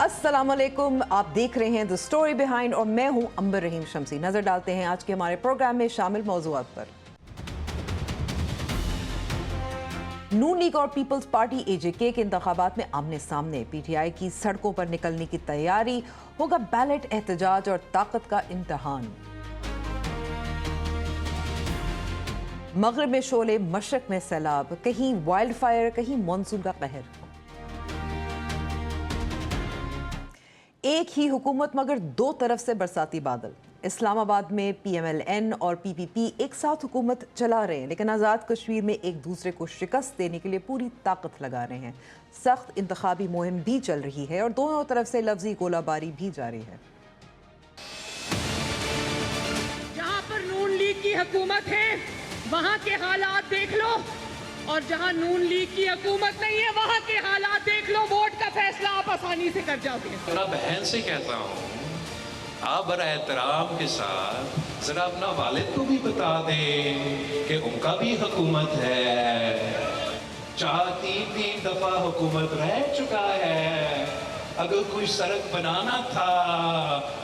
अस्सलाम वालेकुम, आप देख रहे हैं द स्टोरी बिहाइंड और मैं हूं अंबर रहीम शमसी। नजर डालते हैं आज के हमारे प्रोग्राम में शामिल मौज़ूआत पर। नून लीग और पीपल्स पार्टी एजेके के इंतखाबात में आमने सामने, पीटीआई की सड़कों पर निकलने की तैयारी, होगा बैलेट एहतजाज और ताकत का इम्तिहान। मगरिब में शोले, मशरक में सैलाब, कहीं वाइल्ड फायर, कहीं मानसून का कहर। एक ही हुकूमत मगर दो तरफ से बरसाती बादल। इस्लामाबाद में पीएमएलएन और पीपीपी एक साथ हुकूमत चला रहे हैं, लेकिन आज़ाद कश्मीर में एक दूसरे को शिकस्त देने के लिए पूरी ताकत लगा रहे हैं। सख्त इंतखाबी मुहिम भी चल रही है और दोनों तरफ से लफ्जी गोलाबारी भी जारी है। जहां पर नून लीग की हुकूमत है वहां के हालात देख लो, और जहां नून लीग की हुकूमत नहीं है वहां के हालात देख लो। वोट का फैसला आप आसानी से कर जाओगे। मैं बहन से कहता हूँ, आप बड़ा एहतराम के साथ जरा अपना वालिद को भी बता दें कि उनका भी हुकूमत है। तीन दफा हुकूमत रह चुका है। अगर कोई सड़क बनाना था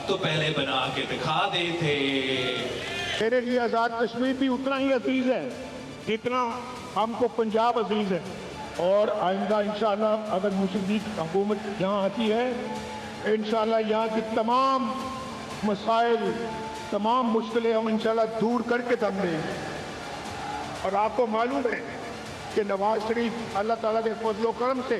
तो पहले बना के दिखा देते। मेरे लिए आज़ाद कश्मीर भी उतना ही अजीज है जितना हमको पंजाब अजीज है। और आइंदा इंशाअल्लाह अगर मुस्लिम लीग हुकूमत यहाँ आती है, इंशाअल्लाह यहाँ की तमाम मसाइल, तमाम मुश्किलें हम इंशाअल्लाह दूर करके दम देंगे। और आपको मालूम है कि नवाज शरीफ अल्लाह ताला के फजल करम से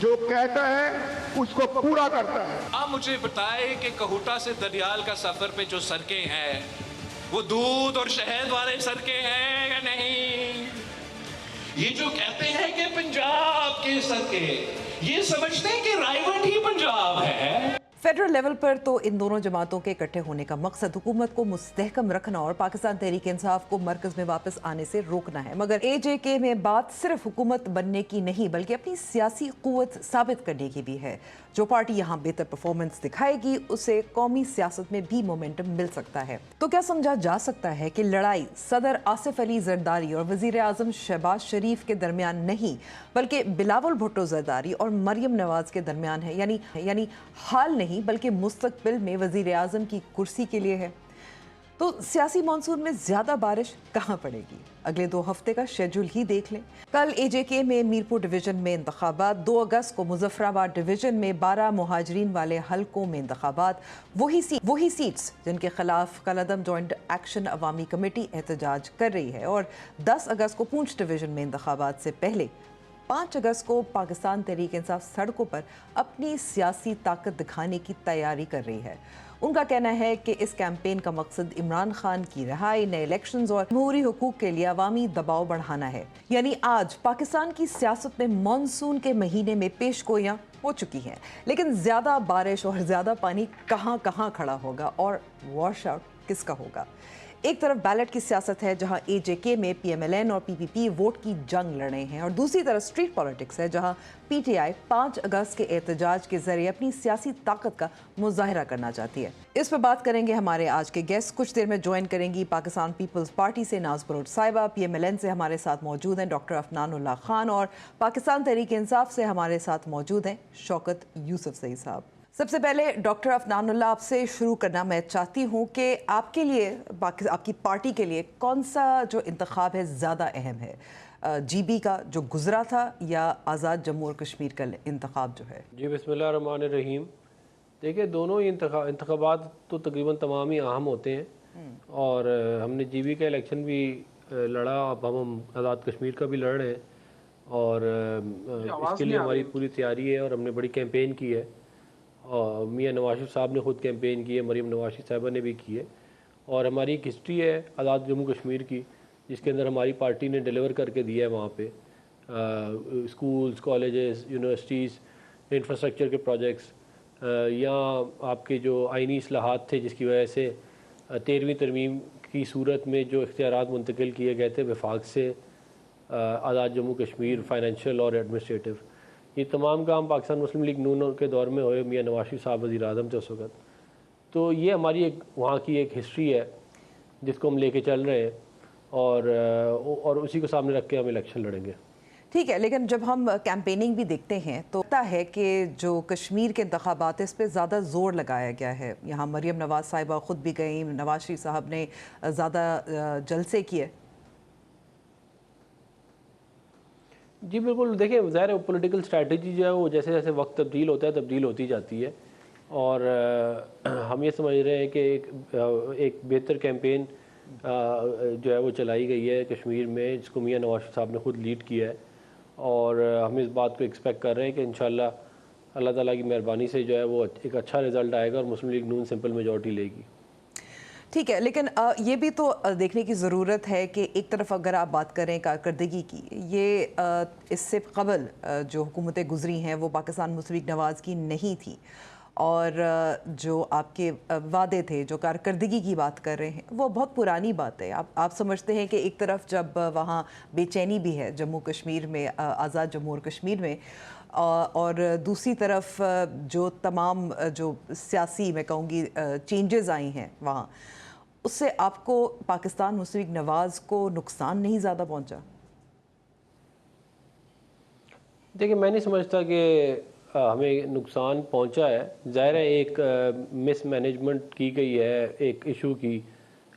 जो कहता है उसको पूरा करता है। आप मुझे बताएं कि कहूटा से दरियाल का सफर पे जो सड़कें हैं वो दूध और शहद वाले सड़कें हैं या नहीं? ये जो कहते हैं कि पंजाब के सड़कें, ये समझते हैं कि रायवट ही पंजाब है। फेडरल लेवल पर तो इन दोनों जमातों के इकट्ठे होने का मकसद हुकूमत को मुस्तहकम रखना और पाकिस्तान तहरीक इंसाफ को मरकज में वापस आने से रोकना है। मगर एजेके में बात सिर्फ हुकूमत बनने की नहीं बल्कि अपनी सियासी कुव्वत साबित करने की भी है। जो पार्टी यहाँ बेहतर परफॉर्मेंस दिखाएगी उसे कौमी सियासत में भी मोमेंटम मिल सकता है। तो क्या समझा जा सकता है कि लड़ाई सदर आसिफ अली जरदारी और वजीर आजम शहबाज शरीफ के दरमियान नहीं बल्कि बिलावल भुट्टो जरदारी और मरियम नवाज के दरमियान है? यानी हाल नहीं बल्कि मुस्तकबिल में वजीर आजम की कुर्सी के लिए है। तो सियासी मानसून में ज्यादा बारिश कहाँ पड़ेगी? अगले 2 हफ्ते का शेड्यूल ही देख लें। कल एजेके में मीरपुर डिवीजन में इंतखाबात, 2 अगस्त को मुजफ्फराबाद डिवीजन में 12 मुहाजिरीन वाले हलकों में इंतखाबात, वही सीट्स जिनके खिलाफ कलअदम जॉइंट एक्शन अवामी कमेटी एहतजाज कर रही है। और 10 अगस्त को पूंछ डिवीजन में इंतखाबात से पहले 5 अगस्त को पाकिस्तान तहरीक इंसाफ सड़कों पर अपनी सियासी ताकत दिखाने की तैयारी कर रही है। उनका कहना है कि इस कैंपेन का मकसद इमरान खान की रिहाई, नए इलेक्शंस और जमहूरी हुकूक के लिए अवामी दबाव बढ़ाना है। यानी आज पाकिस्तान की सियासत में मानसून के महीने में पेशगोइयां हो चुकी हैं, लेकिन ज्यादा बारिश और ज्यादा पानी कहाँ कहाँ खड़ा होगा और वॉश आउट किसका होगा? एक तरफ बैलेट की सियासत है जहां एजेके में पीएमएलएन और पीपीपी वोट की जंग लड़ रहे हैं, और दूसरी तरफ स्ट्रीट पॉलिटिक्स है जहां पीटीआई 5 अगस्त के एहतजाज के जरिए अपनी सियासी ताकत का मुजाहिरा करना चाहती है। इस पर बात करेंगे हमारे आज के गेस्ट। कुछ देर में ज्वाइन करेंगी पाकिस्तान पीपल्स पार्टी से नाज बरूड साहिबा, पीएमएलएन से हमारे साथ मौजूद हैं डॉक्टर अफनानुल्लाह खान, और पाकिस्तान तहरीक इंसाफ से हमारे साथ मौजूद हैं शौकत यूसुफ सईद साहब। सबसे पहले डॉक्टर अफनानुल्लाह, आपसे शुरू करना मैं चाहती हूँ कि आपके लिए, आपकी पार्टी के लिए कौन सा जो इंतखाब है ज़्यादा अहम है, जीबी का जो गुजरा था या आज़ाद जम्मू और कश्मीर का इंतखाब जो है? जी बिस्मिल्लाहिर्रहमानिर्रहीम। देखिए, दोनों ही इंतखाबात तो तकरीबन तमाम ही अहम होते हैं, और हमने जीबी का इलेक्शन भी लड़ा, अब हम आज़ाद कश्मीर का भी लड़ रहे हैं, और इसके लिए हमारी पूरी तैयारी है और हमने बड़ी कैंपेन की है। और मियाँ नवाज शरीफ साहब ने ख़ुद कैंपेन की है, मरियम नवाज शरीफ साहिबा ने भी की है, और हमारी एक हिस्ट्री है आज़ाद जम्मू कश्मीर की जिसके अंदर हमारी पार्टी ने डिलीवर करके दिया है। वहाँ पे स्कूल्स, कॉलेजेस, यूनिवर्सिटीज़, इंफ्रास्ट्रक्चर के प्रोजेक्ट्स, या आपके जो आइनी इस्लाहात थे जिसकी वजह से 13वीं तरमीम की सूरत में जो इख्तियारात मुंतकिल किए गए थे वफाक से आज़ाद जम्मू कश्मीर, फाइनेंशियल और एडमिनिस्ट्रेटिव, ये तमाम काम पाकिस्तान मुस्लिम लीग नून के दौर में हुए। मियाँ नवाज शरीफ साहब वज़ीर आज़म थे उस वक़्त। तो ये हमारी एक वहाँ की एक हिस्ट्री है जिसको हम लेके चल रहे हैं, और उसी को सामने रख के हम इलेक्शन लड़ेंगे। ठीक है, लेकिन जब हम कैंपेनिंग भी देखते हैं तो लगता है कि जो कश्मीर के इंतखाबात है इस पर ज़्यादा ज़ोर लगाया गया है। यहाँ मरियम नवाज़ साहिबा ख़ुद भी गई, नवाज शरीफ साहब ने ज़्यादा जलसे किए। जी बिल्कुल, देखिए ज़ाहिर है पॉलिटिकल स्ट्रैटेजी जो है वो जैसे जैसे वक्त तब्दील होता है तब्दील होती जाती है, और हम ये समझ रहे हैं कि एक बेहतर कैंपेन जो है वो चलाई गई है कश्मीर में, जिसको मियां नवाज शरीफ साहब ने खुद लीड किया है, और हम इस बात को एक्सपेक्ट कर रहे हैं कि इंशाल्लाह अल्लाह ताला की मेहरबानी से जो है वो एक अच्छा रिज़ल्ट आएगा और मुस्लिम लीग नून सिंपल मेजॉरिटी लेगी। ठीक है, लेकिन ये भी तो देखने की ज़रूरत है कि एक तरफ अगर आप बात करें कारकर्दगी की, ये इससे कबल जो हुकूमतें गुजरी हैं वो पाकिस्तान मुस्लिम लीग नवाज़ की नहीं थी, और जो आपके वादे थे, जो कारकर्दगी की बात कर रहे हैं, वो बहुत पुरानी बात है। आप समझते हैं कि एक तरफ जब वहाँ बेचैनी भी है जम्मू कश्मीर में, आज़ाद जम्मू और कश्मीर में, और दूसरी तरफ जो तमाम जो सियासी मैं कहूँगी चेंजेस आई हैं वहाँ, उससे आपको पाकिस्तान मुस्लिम लीग नवाज़ को नुकसान नहीं ज़्यादा पहुँचा? देखिए मैं नहीं समझता कि हमें नुकसान पहुंचा है। ज़ाहिर है एक मिस मैनेजमेंट की गई है एक इशू की,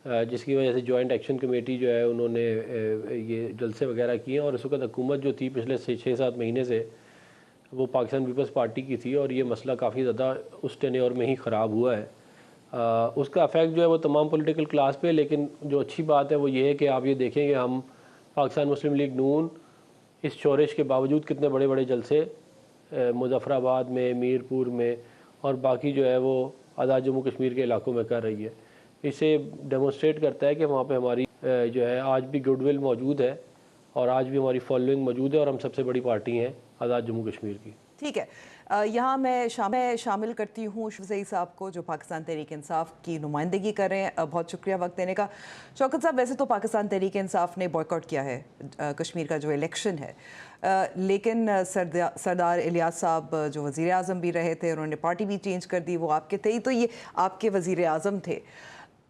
जिसकी वजह से जॉइंट एक्शन कमेटी जो है उन्होंने ये जलसे वगैरह किए, और इस वक्त हुकूमत जो थी पिछले 6-7 महीने से वो पाकिस्तान पीपल्स पार्टी की थी, और ये मसला काफ़ी ज़्यादा उस टेन्योर में ही ख़राब हुआ है। उसका इफेक्ट जो है वो तमाम पॉलिटिकल क्लास पे, लेकिन जो अच्छी बात है वो ये है कि आप ये देखें कि हम पाकिस्तान मुस्लिम लीग नून इस शोरश के बावजूद कितने बड़े बड़े जलसे मुज़फ़्फ़राबाद में, मीरपुर में और बाकी जो है वो आज़ाद जम्मू कश्मीर के इलाकों में कर रही है। इसे डेमोन्स्ट्रेट करता है कि वहाँ पे हमारी जो है आज भी गुडविल मौजूद है, और आज भी हमारी फॉलोइंग मौजूद है, और हम सबसे बड़ी पार्टी हैं आज़ाद जम्मू कश्मीर की। ठीक है, यहाँ मैं शामिल करती हूँ शफजई साहब को, जो पाकिस्तान तहरीक इंसाफ की नुमाइंदगी कर रहे हैं। बहुत शुक्रिया वक्त देने का। शौकत साहब, वैसे तो पाकिस्तान तहरीक इंसाफ ने बॉयकॉट किया है कश्मीर का जो इलेक्शन है, लेकिन सरदार इलियास साहब जो वज़ीर आज़म भी रहे थे, उन्होंने पार्टी भी चेंज कर दी, वो आपके थे ही, तो ये आपके वज़ीर आज़म थे,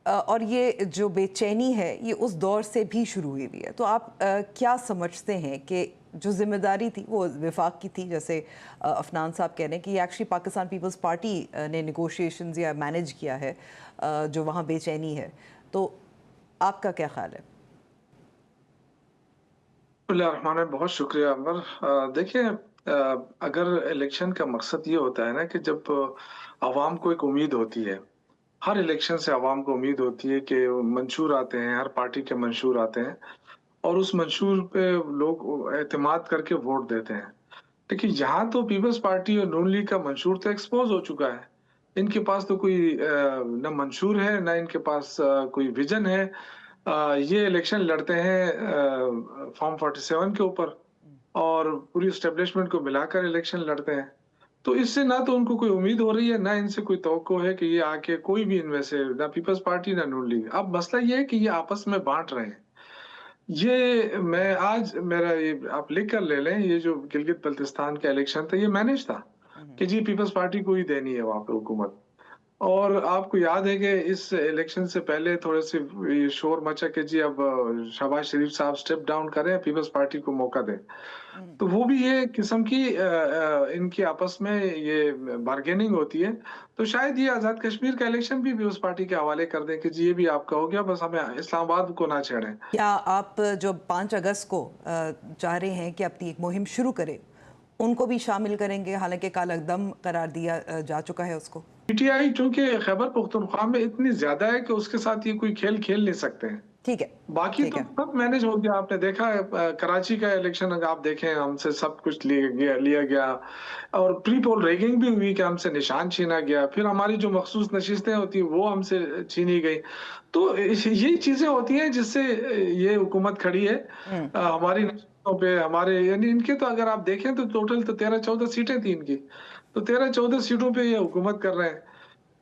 और ये जो बेचैनी है ये उस दौर से भी शुरू हुई है। तो आप क्या समझते हैं कि जो जिम्मेदारी थी वो विफाक की थी, जैसे अफनान साहब कह रहे हैं कि ये एक्चुअली पाकिस्तान पीपल्स पार्टी ने नेगोशिएशंस या मैनेज किया है जो वहाँ बेचैनी है, तो आपका क्या ख्याल है? बहुत शुक्रिया अमर। देखिए, अगर इलेक्शन का मकसद ये होता है ना कि जब आवाम को एक उम्मीद होती है, हर इलेक्शन से आवाम को उम्मीद होती है कि मंशूर आते हैं, हर पार्टी के मंशूर आते हैं, और उस मंशूर पे लोग एतमाद करके वोट देते हैं। देखिए, यहाँ तो पीपल्स पार्टी और नून लीग का मंशूर तो एक्सपोज हो चुका है। इनके पास तो कोई न मंशूर है, न इनके पास कोई विजन है। ये इलेक्शन लड़ते हैं फॉर्म 47 के ऊपर, और पूरी एस्टेब्लिशमेंट को मिलाकर इलेक्शन लड़ते हैं। तो इससे ना तो उनको कोई उम्मीद हो रही है, ना इनसे कोई तवक्को है कि ये आके कोई भी इनमें से, ना पीपल्स पार्टी ना नून लीग। अब मसला ये है कि ये आपस में बांट रहे हैं। ये मैं आज मेरा ये आप लिख कर ले लें, ये जो गिलगित बल्तिस्तान का इलेक्शन था ये मैनेज था कि जी पीपल्स पार्टी को ही देनी है वहां पे हुकूमत। और आपको याद है कि इस इलेक्शन से पहले थोड़े से ये शोर मचा कि जी अब शहबाज शरीफ साहब स्टेप डाउन करें, पीपल्स पार्टी को मौका दें। तो वो भी ये किस्म की इनकी आपस में ये बार्गेनिंग होती है। तो शायद ये आज़ाद कश्मीर का इलेक्शन भी उस पार्टी के हवाले कर दें कि जी ये भी आपका हो गया, बस हमें इस्लामाबाद को ना छेड़ें। क्या आप जो 5 अगस्त को चाह रहे हैं कि अपनी एक मुहिम शुरू करें, उनको भी शामिल करेंगे? हालांकि कालकदम करार दिया जा चुका है उसको। पीटीआई चूंकि खैबर पख्तूनख्वा में इतनी ज्यादा है कि उसके साथ ये कोई खेल खेल नहीं सकते हैं। ठीक है, बाकी तो सब मैनेज हो गया। आपने देखा कराची का इलेक्शन अगर आप देखें, हमसे सब कुछ लिया गया, और प्री पोल रेगिंग भी हुई कि हमसे निशान छीना गया, फिर हमारी जो मखसूस नशिस्तें होती है वो हमसे छीनी गई। तो यही चीजें होती हैं जिससे ये हुकूमत खड़ी है हमारी नशिस्तों पे। हमारे यानी इनके तो अगर आप देखें तो टोटल तो 13-14 सीटें थी इनकी, तो 13-14 सीटों पे ये हुकूमत कर रहे हैं।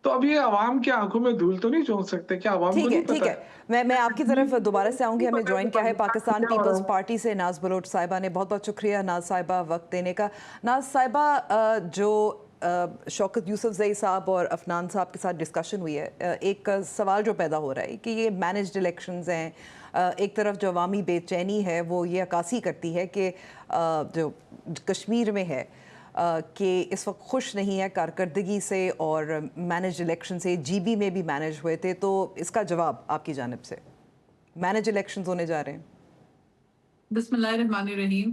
तो अब ये आवाम की आंखों में धूल तो नहीं झोंक सकते क्या? आवाम को नहीं पता? ठीक है, मैं आपकी तरफ दोबारा से आऊंगी। हमें ज्वाइन किया है पाकिस्तान पीपल्स पार्टी से नाज बलोच साहिबा ने। बहुत बहुत शुक्रिया नाज साहिबा वक्त देने का। नाज साहिबा, जो शौकत यूसुफजई साहब और अफनान साहब के साथ डिस्कशन हुई है, एक सवाल जो पैदा हो रहा है कि ये मैनेज्ड इलेक्शंस हैं, एक तरफ जो अवामी बेचैनी है वो ये अक्कासी करती है कि जो कश्मीर में है कि इस वक्त खुश नहीं है कारकर्दगी से और मैनेज्ड इलेक्शन से, जीबी में भी मैनेज हुए थे, तो इसका जवाब आपकी जानिब से? मैनेज इलेक्शंस होने जा रहे हैं। बिस्मिल्लाहिर्रहमानिर्रहीम।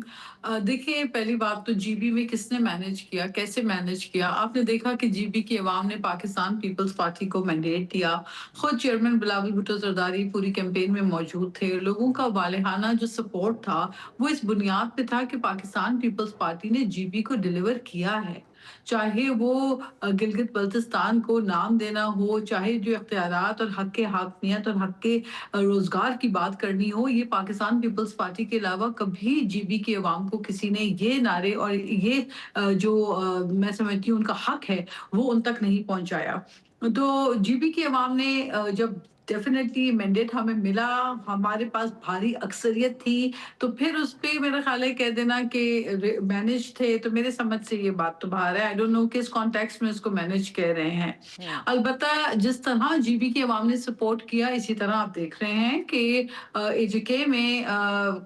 देखिए, पहली बात तो जीबी में किसने मैनेज किया, कैसे मैनेज किया? आपने देखा कि जीबी की अवाम ने पाकिस्तान पीपल्स पार्टी को मैंडेट दिया। खुद चेयरमैन बिलावल भुट्टो जरदारी पूरी कैंपेन में मौजूद थे। लोगों का वालेहाना जो सपोर्ट था वो इस बुनियाद पे था कि पाकिस्तान पीपल्स पार्टी ने जीबी को डिलीवर किया है। चाहे वो गिलगित बल्तिस्तान को नाम देना हो, चाहे जो इख्तियारात और हक के हाकमियत और हक के रोजगार की बात करनी हो, ये पाकिस्तान पीपल्स पार्टी के अलावा कभी जीबी के अवाम को किसी ने ये नारे और ये मैं समझती हूँ उनका हक है वो उन तक नहीं पहुंचाया। तो जीबी की अवाम ने जब डेफिनेटली मैंडेट हमें मिला, हमारे पास भारी अक्सरियत थी, तो फिर उस पे मेरा ख्याल है कह देना कि मैनेज थे, तो मेरे समझ से ये बात तो बाहर है। आई डोंट नो किस कॉन्टेक्स्ट में इसको मैनेज कह रहे हैं। अलबत्ता जिस तरह जीबी की अवाम ने सपोर्ट किया, इसी तरह आप देख रहे हैं कि एजेके में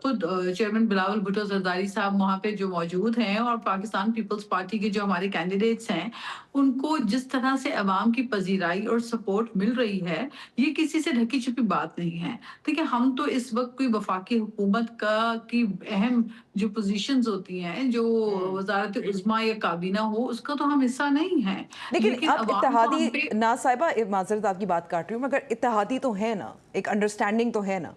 खुद चेयरमैन बिलावल भुट्टो जरदारी साहब वहाँ पे जो मौजूद हैं और पाकिस्तान पीपल्स पार्टी के जो हमारे कैंडिडेट्स हैं, उनको जिस तरह से अवाम की पजीराई और सपोर्ट मिल रही है, ये किसी से ढकी छुपी बात नहीं है। देखिए, हम तो इस वक्त कोई वफाकी हुकूमत की अहम जो पोजीशंस होती हैं, जो वजारत उज़्मा या काबीना हो, उसका तो हम हिस्सा नहीं है। लेकिन आप अवाम को हम इत्तेहादी पे ना साहिबा, माजरत आपकी बात काट रही हूँ, मगर इत्तेहादी तो है ना, एक अंडरस्टैंडिंग तो है ना।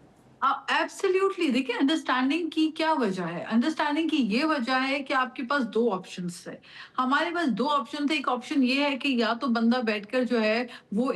एब्सोल्युटली। देखिए, अंडरस्टैंडिंग की क्या वजह है? अंडरस्टैंडिंग की ये वजह है कि आपके पास दो ऑप्शंस है। हमारे पास दो ऑप्शन थे। एक ऑप्शन ये है कि या तो बंदा बैठकर जो है वो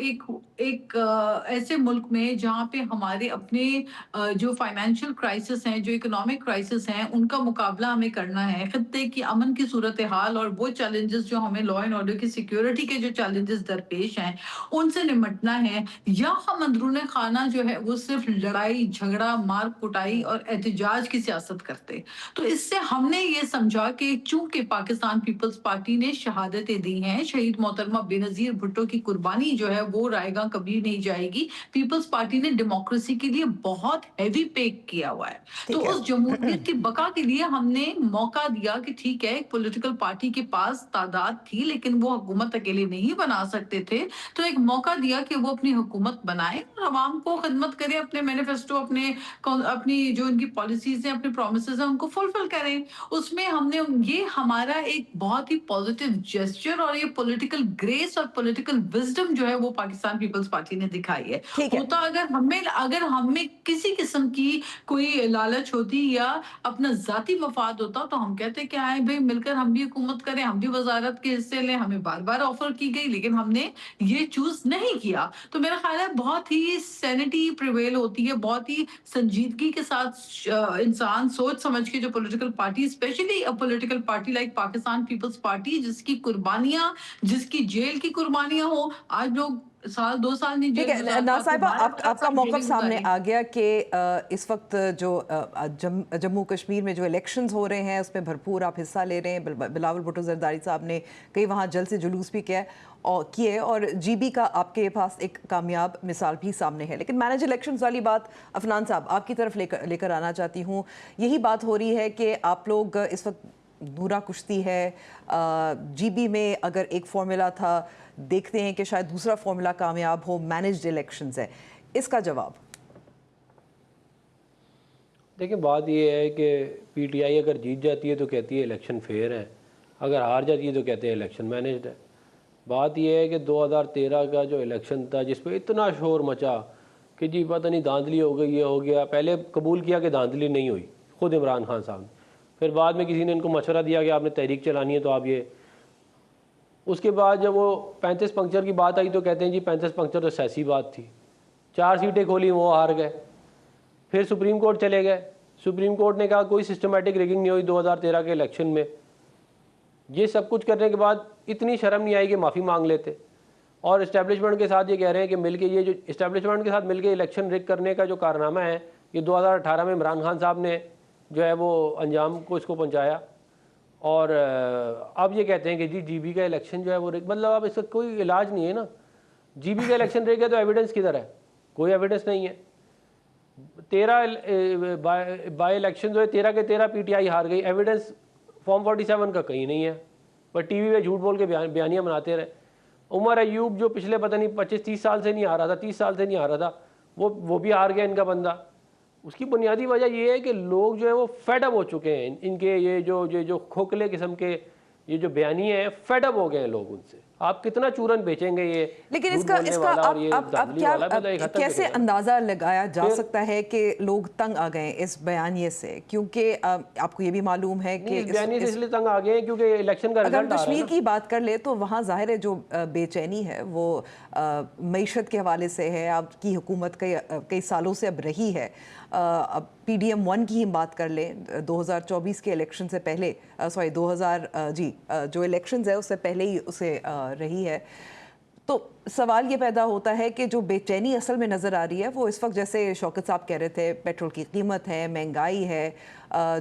ऐसे मुल्क में जहाँ पे हमारे अपने जो फाइनेंशियल क्राइसिस हैं, जो इकोनॉमिक क्राइसिस हैं, उनका मुकाबला हमें करना है। खत्ते की अमन की सूरत हाल और वो चैलेंजेस जो हमें लॉ एंड ऑर्डर की सिक्योरिटी के जो चैलेंजेस दरपेश हैं, उनसे निपटना है, या हम अंदरूने खाना जो है वो सिर्फ लड़ाई झगड़ा, मार कुटाई और एहतजाज की सियासत करते। तो इससे हमने ये समझा कि चूंकि पाकिस्तान पीपल्स पार्टी ने शहादतें दी हैं, शहीद मोहतरमा बेनजीर भुट्टो की कुर्बानी जो है वो रायगा कभी नहीं जाएगी। पीपल्स पार्टी ने डेमोक्रेसी के लिए बहुत हैवी पे किया हुआ है। तो उस जमहूरियत की बका के लिए हमने मौका दिया कि ठीक है, एक पॉलिटिकल पार्टी के पास तादाद थी लेकिन वो हुकूमत अकेले नहीं बना सकते थे, तो एक मौका दिया कि वो अपनी हुकूमत बनाए और आवाम को खिदमत करे, अपने मैनिफेस्टो, अपनी जो उनकी पॉलिसीज हैं, अपने प्रोमिसेस हैं, उनको फुलफिल करें। उसमें हमने ये हमारा एक बहुत ही पॉजिटिव जेस्चर और ये पॉलिटिकल ग्रेस और पॉलिटिकल विजडम जो है वो पाकिस्तान पीपल्स पार्टी ने दिखाई है। होता अगर हमें किसी किस्म की कोई लालच होती या अपना जाती मफाद होता तो हम कहते कि आए भाई मिलकर हम भी हुकूमत करें, हम भी वजारत के हिस्से लें। हमें बार बार ऑफर की गई लेकिन हमने ये चूज नहीं किया। तो मेरा ख्याल है बहुत ही सैनिटी प्रिवेल होती है, बहुत ही संजीदगी के साथ इंसान सोच समझ के जो political party, specially uh political party like Pakistan Peoples Party, जिसकी कुर्बानियां, जिसकी जेल की कुर्बानियां हो, आज लोग साल 2 साल नहीं ठीक जेल है गुजारते, ना साहिबा, आपको आपका 12 मौक़िफ़ साल सामने जेल आ गया कि इस वक्त जो जम्मू कश्मीर में जो इलेक्शंस हो रहे हैं उसमें भरपूर आप हिस्सा ले रहे हैं। बिलावल भुट्टो जरदारी साहब ने कई वहाँ जल से जुलूस भी किए और जीबी का आपके पास एक कामयाब मिसाल भी सामने है। लेकिन मैनेज इलेक्शंस वाली बात अफनान साहब आपकी तरफ लेकर आना चाहती हूँ। यही बात हो रही है कि आप लोग इस वक्त नूरा कुश्ती है, जीबी में अगर एक फॉर्मूला था, देखते हैं कि शायद दूसरा फॉर्मूला कामयाब हो, मैनेज्ड इलेक्शंस है, इसका जवाब? देखिए, बात ये है कि पीटीआई अगर जीत जाती है तो कहती है इलेक्शन फेयर है, अगर हार जाती है तो कहते हैं इलेक्शन मैनेज्ड है। बात ये है कि 2013 का जो इलेक्शन था जिस पर इतना शोर मचा कि जी पता नहीं धांधली हो गई, ये हो गया, पहले कबूल किया कि धांधली नहीं हुई खुद इमरान खान साहब ने, फिर बाद में किसी ने इनको मशवरा दिया कि आपने तहरीक चलानी है तो आप ये, उसके बाद जब वो 35 पंक्चर की बात आई तो कहते हैं जी 35 पंक्चर तो सियासी बात थी, 4 सीटें खोली वो हार गए। फिर सुप्रीम कोर्ट चले गए, सुप्रीम कोर्ट ने कहा कोई सिस्टमेटिक रिगिंग नहीं हुई 2013 के इलेक्शन में। ये सब कुछ करने के बाद इतनी शर्म नहीं आई कि माफ़ी मांग लेते, और इस्टेब्लिशमेंट के साथ ये कह रहे हैं कि मिलके ये जो इस्टेब्लिशमेंट के साथ मिलके इलेक्शन रिग करने का जो कारनामा है, ये 2018 में इमरान खान साहब ने जो है वो अंजाम को इसको पहुँचाया। اور اب یہ کہتے ہیں کہ جی بی کا الیکشن جو ہے وہ مطلب اب اس کا کوئی علاج نہیں ہے نا. جی بی کا الیکشن رہ گیا تو ایویڈنس کدھر ہے؟ کوئی ایویڈنس نہیں ہے. 13 بائی الیکشن جو ہے 13 کے 13 پی ٹی آئی ہار گئی. ایویڈنس فارم 47 کا کہیں نہیں ہے, پر ٹی وی پہ جھوٹ بول کے بیانیاں بناتے رہے. عمر ایوب جو پچھلے پتہ نہیں 25-30 سال سے نہیں آ رہا تھا, 30 سال سے نہیں آ رہا تھا, وہ بھی ہار گیا ان کا بندہ. اس کی بنیادی وجہ یہ ہے کہ لوگ جو ہے وہ فیڈ اپ ہو چکے ہیں. ان کے یہ جو کھوکھلے قسم کے یہ جو بیانیے ہیں, فیڈ اپ ہو گئے ہیں لوگ ان سے. آپ کتنا چورن بیچیں گے یہ؟ لیکن اس کا اب کیا کیسے اندازہ لگایا جا سکتا ہے کہ لوگ تنگ آ گئے اس بیانیے سے؟ کیونکہ آپ کو یہ بھی معلوم ہے کہ اس بیانیے سے اس لیے تنگ آ گئے ہیں کیونکہ الیکشن کا رزلٹ آ رہا ہے. اگر کشمیر کی بات کر لے تو وہاں ظاہر ہے جو بے چینی ہے وہ معیشت کے حوالے سے ہے. آپ کی حکومت کئی سالوں سے اب رہی ہے. اب پی ڈی ایم 1 کی ہم بات کر لیں, 2024 کے الیکشن سے پہلے جو الیکشنز ہے اس سے پہلے ہی اسے رہی ہے. تو سوال یہ پیدا ہوتا ہے کہ جو بے چینی اصل میں نظر آ رہی ہے وہ اس وقت, جیسے شوکت صاحب کہہ رہے تھے, پیٹرول کی قیمت ہے, مہنگائی ہے,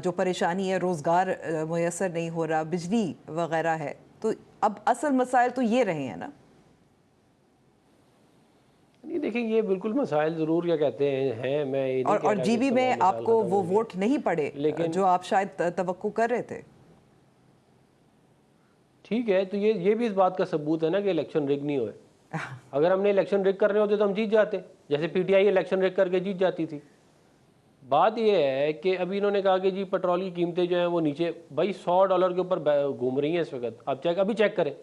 جو پریشانی ہے, روزگار میسر نہیں ہو رہا, بجلی وغیرہ ہے. تو اب اصل مسائل تو یہ رہے ہیں نا. نہیں دیکھیں, یہ بالکل مسائل ضرور کیا کہتے ہیں میں اور جی بی میں آپ کو وہ ووٹ نہیں پڑے جو آپ شاید توقع کر رہے تھے. ٹھیک ہے, تو یہ بھی اس بات کا ثبوت ہے نا کہ الیکشن رگ نہیں ہوئے. اگر ہم نے الیکشن رگ کر رہے ہوتے تو ہم جیت جاتے, جیسے پی ٹی آئی الیکشن رگ کر کے جیت جاتی تھی. بات یہ ہے کہ ابھی انہوں نے کہا کہ جی پیٹرول کی قیمتیں جو ہیں وہ نیچے, بھائی $100 کے اوپر گھوم رہی ہیں اس وقت. آپ ابھی چیک کریں.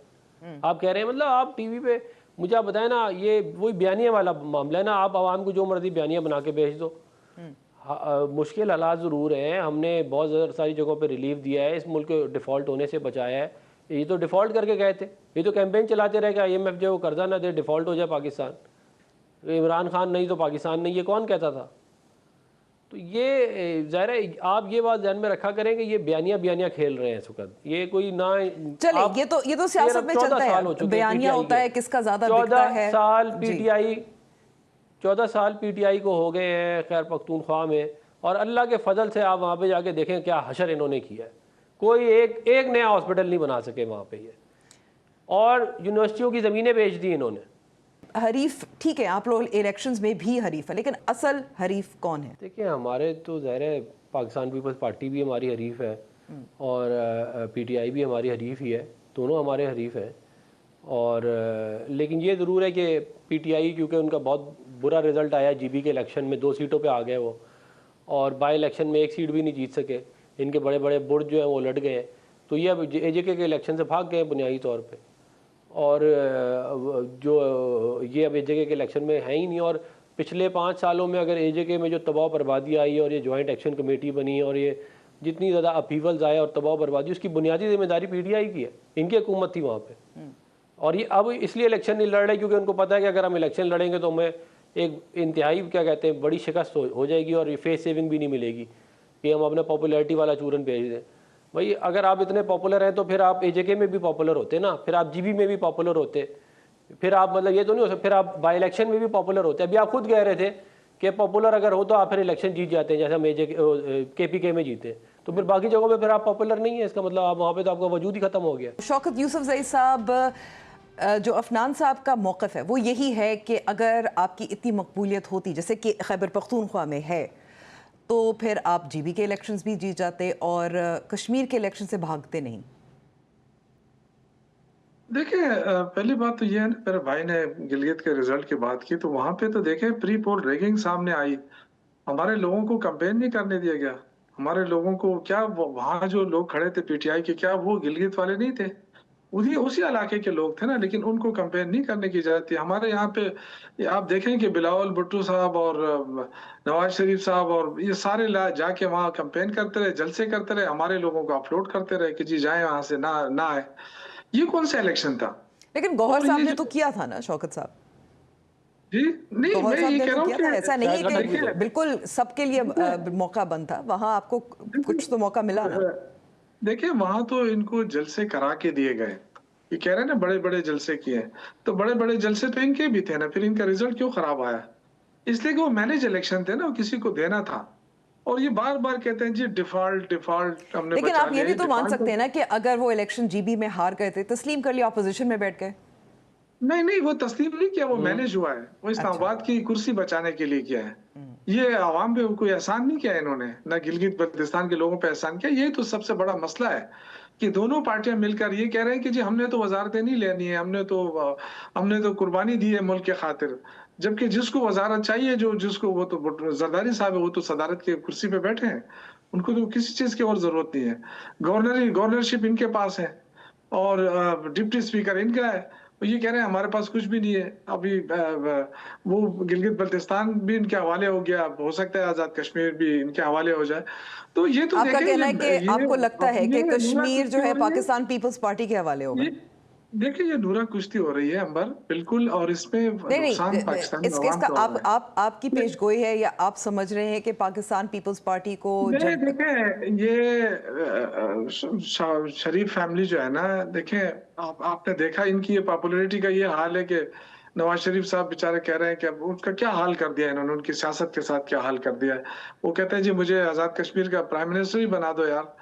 آپ کہہ رہے ہیں مطلب آپ ٹی وی پہ مجھے آپ بتائیں نا, یہ وہی بیانیہ والا معاملہ ہے نا. آپ عوام کو جو مرضی بیانیہ بنا کے بھیج دو. مشکل حالات ضرور ہیں, ہم نے بہت ساری جگہوں پہ ریلیف دیا ہے, اس ملک کو ڈیفالٹ ہونے سے بچایا ہے. یہ تو ڈیفالٹ کر کے گئے تھے, یہ تو کیمپین چلاتے رہے کہ آئی ایم ایف جو قرضہ نہ دے, ڈیفالٹ ہو جائے پاکستان. عمران خان نہیں تو پاکستان نہیں, یہ کون کہتا تھا؟ تو یہ ظاہر ہے آپ یہ بات ذہن میں رکھا کریں کہ یہ بیانیہ کھیل رہے ہیں اس وقت. یہ کوئی نہ چلے, یہ تو سیاست میں چلتا ہے, بیانیہ ہوتا ہے, کس کا زیادہ بکتا ہے. 14 سال پی ٹی آئی کو ہو گئے ہیں خیر پختونخوا میں, اور اللہ کے فضل سے آپ وہاں پہ جا کے دیکھیں کیا حشر انہوں نے کیا ہے. کوئی ایک نیا ہاسپٹل نہیں بنا سکے وہاں پہ یہ, اور یونیورسٹیوں کی زمینیں بیچ دی انہوں نے. حریف ٹھیک ہے, آپ لوگ الیکشنز میں بھی حریف ہے, لیکن اصل حریف کون ہے؟ دیکھیں ہمارے تو ظاہر ہے پاکستان پیپلز پارٹی بھی ہماری حریف ہے, اور پی ٹی آئی بھی ہماری حریف ہی ہے, دونوں ہمارے حریف ہیں. اور لیکن یہ ضرور ہے کہ پی ٹی آئی کیونکہ ان کا بہت برا رزلٹ آیا جی بی کے الیکشن میں, 2 سیٹوں پہ آ گئے وہ, اور بائی الیکشن میں 1 سیٹ بھی نہیں جیت سکے. ان کے بڑے بڑے برج جو ہیں وہ لٹ گئے ہیں. تو یہ اب اے جے کے الیکشن سے بھاگ گئے ہیں بنیادی طور پہ, اور جو یہ اب اے جے کے الیکشن میں ہے ہی نہیں. اور پچھلے 5 سالوں میں اگر اے جے کے میں جو تباہ و بربادی آئی ہے, اور یہ جوائنٹ ایکشن کمیٹی بنی, اور یہ جتنی زیادہ اپیولز آئے اور تباہ و بربادی, اس کی بنیادی ذمہ داری پی ٹی آئی کی ہے. ان کی حکومت تھی وہاں پہ, اور یہ اب اس لیے الیکشن نہیں لڑ رہے کیونکہ ان کو پتہ ہے کہ اگر ہم الیکشن لڑیں گے تو ہمیں ایک انتہائی کیا کہتے ہیں بڑی شکست ہو جائے گی, اور یہ فیس سیونگ بھی نہیں ملے گی کہ ہم اپنے پاپولیرٹی والا چورن بھیج دیں. بھائی اگر آپ اتنے پاپولر ہیں تو پھر آپ اے جے کے میں بھی پاپولر ہوتے نا, پھر آپ جی بی میں بھی پاپولر ہوتے, پھر آپ مطلب یہ تو نہیں ہو سکتا, پھر آپ بائی الیکشن میں بھی پاپولر ہوتے. ابھی آپ خود کہہ رہے تھے کہ پاپولر اگر ہو تو آپ پھر الیکشن جیت جاتے ہیں, جیسے ہم کے پی کے میں جیتے, تو پھر باقی جگہوں پہ پھر آپ پاپولر نہیں ہیں. اس کا مطلب آپ وہاں پہ تو آپ کا وجود ہی ختم ہو گیا. شوکت یوسفزئی صاحب, جو عفنان صاحب کا موقف ہے وہ یہی ہے کہ اگر آپ کی اتنی مقبولیت ہوتی جیسے کہ خیبر پختونخوا میں ہے, تو پھر آپ جی بی کے الیکشنز بھی جیت جاتے اور کشمیر کے الیکشن سے بھاگتے نہیں. دیکھیں پہلی بات تو یہ ہے نا, میرے بھائی نے گلگت کے رزلٹ کی بات کی, تو وہاں پہ تو دیکھیں پری پول ریگنگ سامنے آئی. ہمارے لوگوں کو کمپین نہیں کرنے دیا گیا. ہمارے لوگوں کو کیا, وہاں جو لوگ کھڑے تھے پی ٹی آئی کے, کیا وہ گلگت والے نہیں تھے؟ اسی علاقے کے لوگ تھے نا, لیکن ان کو کمپین نہیں کرنے کی اجازت تھی. ہمارے یہاں پہ آپ دیکھیں کہ بلاول بھٹو صاحب اور نواز شریف صاحب اور یہ سارے جا کے وہاں کمپین کرتے رہے, جلسے کرتے رہے, ہمارے لوگوں کو اپلوڈ کرتے رہے کہ جی جائیں وہاں سے, نہ آئے. یہ کون سا الیکشن تھا؟ لیکن گوہر صاحب نے تو کیا تھا نا شوکت صاحب. جی نہیں, میں یہ کہہ رہا ہوں کہ ایسا نہیں کہ بالکل سب کے لیے موقع بند تھا, وہاں آپ کو کچھ تو موقع ملا نا. دیکھیں وہاں تو ان کو جلسے کرا کے دیے گئے, یہ کہہ رہے ہیں نا بڑے بڑے جلسے کیے, تو بڑے بڑے جلسے تو ان کے بھی تھے نا, پھر ان کا رزلٹ کیوں خراب آیا؟ اس لیے کہ وہ مینج الیکشن تھے نا, کسی کو دینا تھا. और ये बार बार कहते हैं जी डिफॉल्ट डिफॉल्ट हमने लेकिन बचा आप ये लिया। भी तो मान डिफॉल्ट सकते हैं ना कि अगर वो इलेक्शन जीबी में हार गए थे, तस्लीम कर लिया, अपोजिशन में बैठ गए। नहीं नहीं, वो तस्लीम नहीं किया, वो मैनेज हुआ है, वो इस्लामाबाद की कुर्सी बचाने के लिए किया है। ये आवाम पे कोई एहसान नहीं किया इन्होंने, ना गिलगित बल्तिस्तान के लोगों पे एहसान किया। ये तो सबसे बड़ा मसला है कि दोनों पार्टियां मिलकर ये कह रहे हैं कि जी हमने तो वजारतें नहीं लेनी है, हमने तो कुर्बानी दी है मुल्क के खातिर, जबकि जिसको वजारत चाहिए, जो जिसको, वो तो जरदारी साहब है, वो तो सदारत की कुर्सी पे बैठे हैं, उनको तो किसी चीज की और जरूरत नहीं है। गवर्नरशिप इनके पास है और डिप्टी स्पीकर इनका है। वो ये कह रहे हैं हमारे पास कुछ भी नहीं है। अभी वो गिलगित बल्तिस्तान भी इनके हवाले हो गया, हो सकता है आजाद कश्मीर भी इनके हवाले हो जाए। तो ये तो आपका कहना है कि ये आपको लगता है कि ये कश्मीर जो है हो रही पाकिस्तान पीपल्स पार्टी के हवाले होगा? ये देखिए, ये नूरा कुश्ती हो रही है अंबर, बिल्कुल, और इसमें नहीं नुकसान नहीं, पाकिस्तानी इसका अवाम को हो रहा है। आपकी पेशगोई है या आप समझ रहे हैं कि पाकिस्तान पीपल्स पार्टी को नहीं, देखें, ये शरीफ फैमिली जो है ना, देखें, आपने देखा इनकी ये पॉपुलैरिटी का ये हाल है कि नवाज शरीफ साहब बेचारे कह रहे हैं कि अब उसका क्या हाल कर दिया इन्होंने, उनकी सियासत के साथ क्या हाल कर दिया है। वो कहते हैं जी मुझे आजाद कश्मीर का प्राइम मिनिस्टर ही बना दो यार।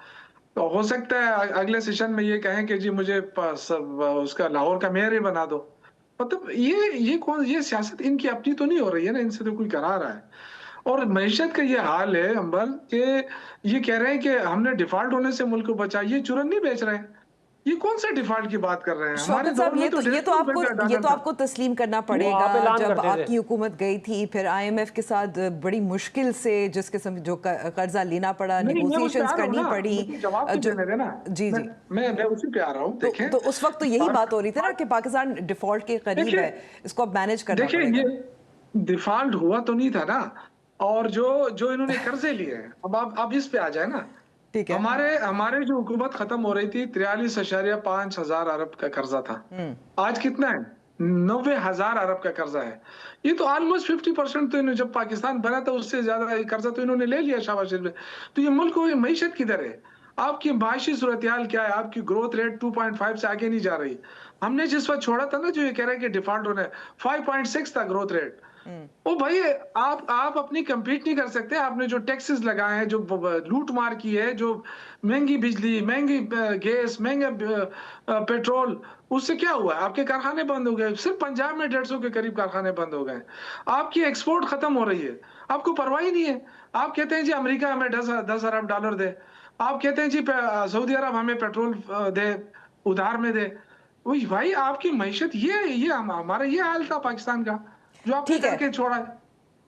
तो हो सकता है अगले सेशन में ये कहें कि जी मुझे उसका लाहौर का मेयर ही बना दो। मतलब ये सियासत इनकी अपनी तो नहीं हो रही है ना, इनसे तो कोई करा रहा है। और मईशत का ये हाल है अंबर कि ये कह रहे हैं कि हमने डिफॉल्ट होने से मुल्क को बचा, ये चूरन नहीं बेच रहे हैं। ये कौन सा डिफॉल्ट की बात कर रहे हैं? हमारे शौकत साहब, दौर में तो ये तो आपको तस्लीम करना पड़ेगा। आप ऐलान जब करते थे। आपकी हुकूमत गई थी, फिर IMF के साथ बड़ी मुश्किल से जिस किस्म जो कर्जा लेना पड़ा, नहीं, मैं उस पे नेगोशिएशंस आ रहा हूं करनी ना, पड़ी, मुझे जवाब तो देने देना। जी जी, मैं उसी पे आ रहा हूँ। देखें, तो उस वक्त तो यही बात हो रही थी ना कि पाकिस्तान डिफॉल्ट के करीब देखिए, है, इसको अब मैनेज करना देखिए, पड़ेगा। ये डिफॉल्ट हुआ तो नहीं था ना, और जो इन्होंने कर्जे लिए हैं, अब इस पे आ जाए ना। ठीक है, हमारे जो हुकूमत खत्म हो रही थी, 43.5 हजार अरब का कर्जा था। आज कितना है? 90,000 अरब का कर्जा है। ये तो ऑलमोस्ट 50% तो जब पाकिस्तान बना था उससे ज्यादा कर्जा तो इन्होंने ले लिया शाबाश शरीफ। तो ये मुल्क को मईशत किधर है? आपकी माशी सूरत-ए-हाल क्या है? आपकी ग्रोथ रेट 2.5 से आगे नहीं जा रही। हमने जिस वक्त छोड़ा था ना, जो ये कह रहे हैं कि डिफॉल्ट होना है, 5.6 था ग्रोथ रेट। ओ भाई, आप अपनी compete नहीं कर सकते। आपने जो टैक्सेस लगाए हैं, जो लूट मार की है, जो महंगी बिजली, महंगी गैस, महंगे पेट्रोल, उससे क्या हुआ? आपके कारखाने बंद हो गए। सिर्फ पंजाब में 150 के करीब कारखाने बंद हो गए। आपकी एक्सपोर्ट खत्म हो रही है, आपको परवाह ही नहीं है। आप कहते हैं जी अमेरिका हमें 10 अरब डॉलर दे, आप कहते हैं जी सऊदी अरब हमें पेट्रोल दे, उधार में दे। वही भाई, आपकी मईशत ये हमारा ये हाल था पाकिस्तान का, जो आपने ठीक है। करके छोड़ा है।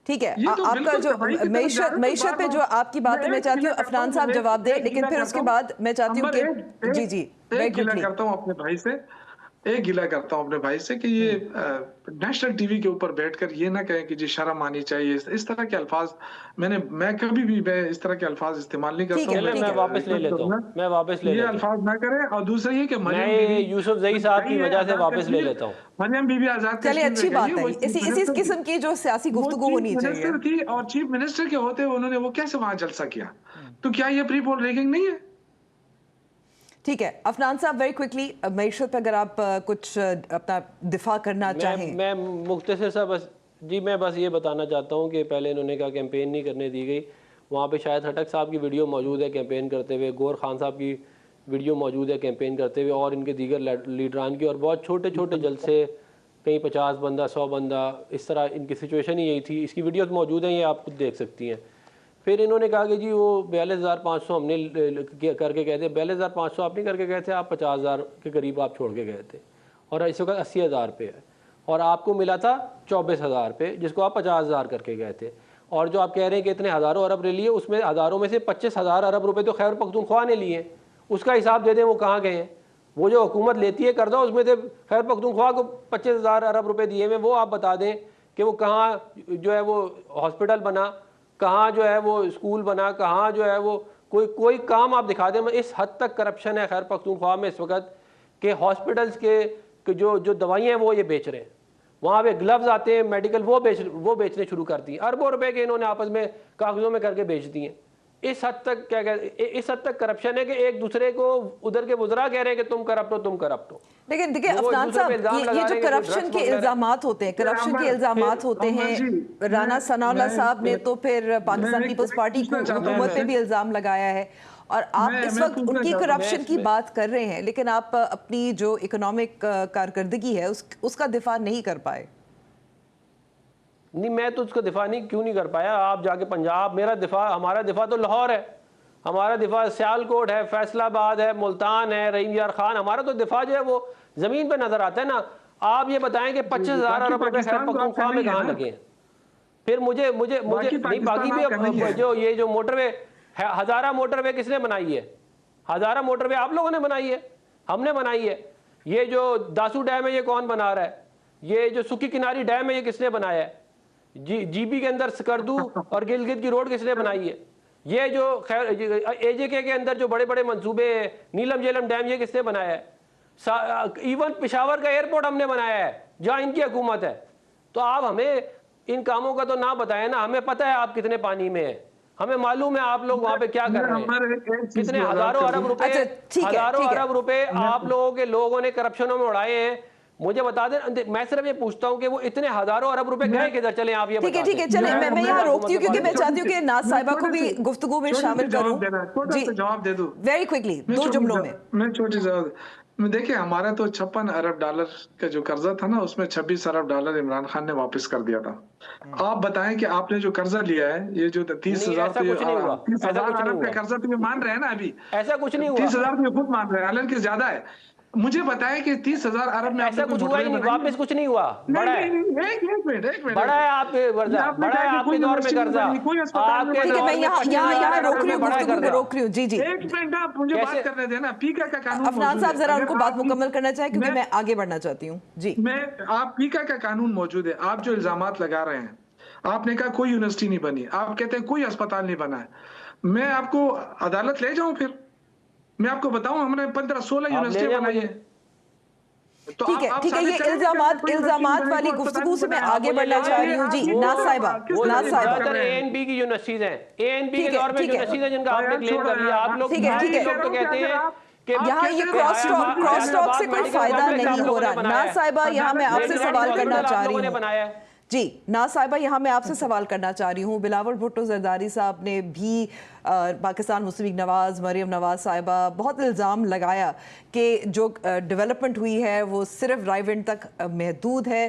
ठीक है, ये तो आपका बिल्कुल जो तबाही की तरफ जा रहा है। तो मईशत पे जो आपकी बातें मैं चाहती हूँ अफनान साहब जवाब दें, लेकिन फिर उसके बाद मैं चाहती हूँ कि जी जी, एक गिला करता हूँ अपने भाई से, कि ये नेशनल टीवी के ऊपर बैठकर ये ना कहें कि जी शर्म आनी चाहिए। इस तरह के अल्फाज मैं कभी भी इस तरह के अल्फाज इस्तेमाल नहीं करता हूँ। मैं वापस ले लेता हूँ, मैं वापस ले ये लेता हूँ। अल्फाज ना करें। और दूसरा ये कि मैं यूसुफ जई साहब की वजह से वापस ले लेता हूँ। मरियम बीबी आजाद चलिए, अच्छी बात है। इसी किस्म की जो सियासी गुफ्तगू होनी चाहिए थी, और चीफ मिनिस्टर के होते उन्होंने वो कैसे वहां जलसा किया? तो क्या ये प्री पोल रैगिंग नहीं है? ठीक है, अफनान साहब, वेरी क्विकली मईशत पर अगर आप कुछ अपना दिफा करना चाहें। मैं मुख्तसर सा मैं बस ये बताना चाहता हूँ कि पहले इन्होंने कहा कैंपेन नहीं करने दी गई। वहाँ पे शायद खटक साहब की वीडियो मौजूद है कैंपेन करते हुए, गौर खान साहब की वीडियो मौजूद है कैंपेन करते हुए, और इनके दीगर लीडरान की, और बहुत छोटे छोटे जलसे, कहीं 50 बंदा 100 बंदा, इस तरह इनकी सिचुएशन ही यही थी। इसकी वीडियोस मौजूद हैं, ये आप खुद देख सकती हैं। फिर इन्होंने कहा कि जी वो 42,500 हमने करके गए थे। 42,500 आप नहीं करके गए थे, आप 50,000 के करीब आप छोड़ के गए थे, और इस वक्त 80,000 पे है, और आपको मिला था 24,000 पे, जिसको आप 50,000 करके गए थे। और जो आप कह रहे हैं कि इतने हज़ारों अरब ले लिए, उसमें हज़ारों में से 25,000 अरब रुपए तो खैबर पख्तूनख्वा ने लिए। उसका हिसाब दे दें वो कहाँ गए हैं। वो जो हुकूमत लेती है कर्जा, उसमें से खैबर पख्तूनख्वा को 25,000 अरब रुपए दिए हुए, वो आप बता दें कि वो कहाँ जो है वो हॉस्पिटल बना, कहाँ जो है वो स्कूल बना, कहाँ जो है वो कोई काम आप दिखा दें। इस हद तक करप्शन है खैबर पख्तूनख्वा में इस वक्त कि हॉस्पिटल्स के जो दवाइयाँ हैं वो ये बेच रहे हैं। वहाँ पे ग्लव्स आते हैं मेडिकल, वो बेचने शुरू कर दिए। अरबों रुपए के इन्होंने आपस में कागजों में करके बेच दिए। इस हद तक करप्शन है कि एक दूसरे को उधर के वज़रा कह रहे हैं कि तुम करप्ट हो। لیکن دیکھیں عفنان صاحب یہ جو کرپشن کے الزامات ہوتے ہیں رانا ثناء اللہ صاحب نے تو پھر پاکستان پیپلز پارٹی کو حکومت پہ بھی الزام لگایا ہے اور آپ اس وقت ان کی کرپشن کی بات کر رہے ہیں لیکن آپ اپنی جو اکنامک کارکردگی ہے اس کا دفاع نہیں کر پائے. نہیں میں تو اس کا دفاع کیوں نہیں کر پایا. آپ جا کے پنجاب ہمارا دفاع تو لاہور ہے, ہمارا دفاع سیالکوٹ ہے, فیصل آباد ہے, ملتان ہے, رحیم یار خان. ہمارا تو دفاع جو ہے وہ زمین پہ نظر آتا ہے نا. آپ یہ بتائیں کہ 25,000 ارب روپے خیر پختونخوا میں کہاں لگے ہیں. پھر مجھے نہیں باقی بھی جو موٹر وے ہزارہ موٹر وے کس نے بنائی ہے؟ ہزارہ موٹر وے آپ لوگوں نے بنائی ہے, ہم نے بنائی ہے. یہ جو داسو ڈیم ہے یہ کون بنا رہا ہے؟ یہ جو سکی کناری ڈیم ہے یہ کس نے بنایا ہے؟ جی بی کے اندر سکردو اور گلگت کی روڈ کس نے بنائی ہے؟ یہ جو اے جے کے اندر جو بڑے بڑے منصوبے نیلم جیلم ڈیم یہ کس نے بنایا ہے؟ ایون پشاور کا ایئرپورٹ ہم نے بنایا ہے جہاں ان کی حکومت ہے. تو آپ ہمیں ان کاموں کا تو نہ بتائیں نا. ہمیں پتہ ہے آپ کتنے پانی میں ہیں, ہمیں معلوم ہے آپ لوگ وہاں پہ کیا کر رہے ہیں. کتنے ہزاروں ارب روپے آپ لوگوں نے کرپشنوں میں اڑائے ہیں. مجھے بتا دیں, میں صرف یہ پوچھتا ہوں کہ وہ اتنے ہزاروں ارب روپے گئے کدھر چلیں آپ یہ بتا دیں. ٹھیک ہے چلیں میں یہاں روکتی ہوں کیونکہ میں چاہتی ہوں کہ ناز صاحبہ کو بھی گفتگو میں شامل کروں. جی جواب دے دوں ویری کوئکلی 2 جملوں میں چھوٹی جواب. دیکھیں ہمارا تو 56 ارب ڈالر کا جو قرضہ تھا نا اس میں 26 ارب ڈالر عمران خان نے واپس کر دیا تھا. آپ بتائیں کہ آپ نے جو قرضہ لیا ہے یہ جو 30,000 ارب کا قرضہ تو یہ مان رہے ہیں نا ابھی, ایسا کچھ نہیں ہوا. 30,000 تو خود مان رہے ہیں حالانکہ زیادہ ہے. مجھے بتائیں کہ 30,000 ارب میں ایسا کچھ ہوا ہی نہیں, واپس کچھ نہیں ہوا. بڑا ہے, بڑا ہے آپ کے قرضہ, بڑا ہے آپ کے دور میں قرضہ. آپ کے دور میں یہاں روک رہی ہوں, گفتگو کو روک رہی ہوں. جی ایک منٹ آپ مجھے بات کرنے دینا. پیکا کا قانون عفنان صاحب ذرا ان کو بات مکمل کرنا چاہیں کیونکہ میں آگے بڑھنا چاہتی ہوں. جی آپ پیکا کا قانون موجود ہے. آپ جو الزامات لگا رہے ہیں, آپ نے کہا کوئی یونیورسٹی نہیں بنی, آپ کہتے ہیں کوئی اسپتال نہیں بنا ہے. میں آپ کو عدالت لے جاؤں, پھر میں آپ کو بتاؤں ہم نے 15-16 یونیورسٹی بنائی ہے. ٹھیک ہے یہ الزامات والی گفتگو سے میں آگے بڑھنا چاہ رہی ہوں. جی ناز صاحبہ اے این بی کی یونیورسٹیز ہیں, اے این بی کے دور میں یونیورسٹیز ہیں جن کا آپ نے کلیم کر لیا. آپ لوگ تو کہتے ہیں کہ یہاں یہ کراس ٹاک سے کوئی فائدہ نہیں ہو رہا. ناز صاحبہ یہاں میں آپ سے سوال کرنا چاہ رہی ہوں. جی ناز صاحبہ یہاں میں آپ سے سوال کرنا چاہ رہی ہوں. بلاول بھٹو زرداری صاحب نے بھی پاکستان مسلم لیگ نواز مریم نواز صاحبہ بہت الزام لگایا کہ جو ڈیولپمنٹ ہوئی ہے وہ صرف رائیونڈ تک محدود ہے,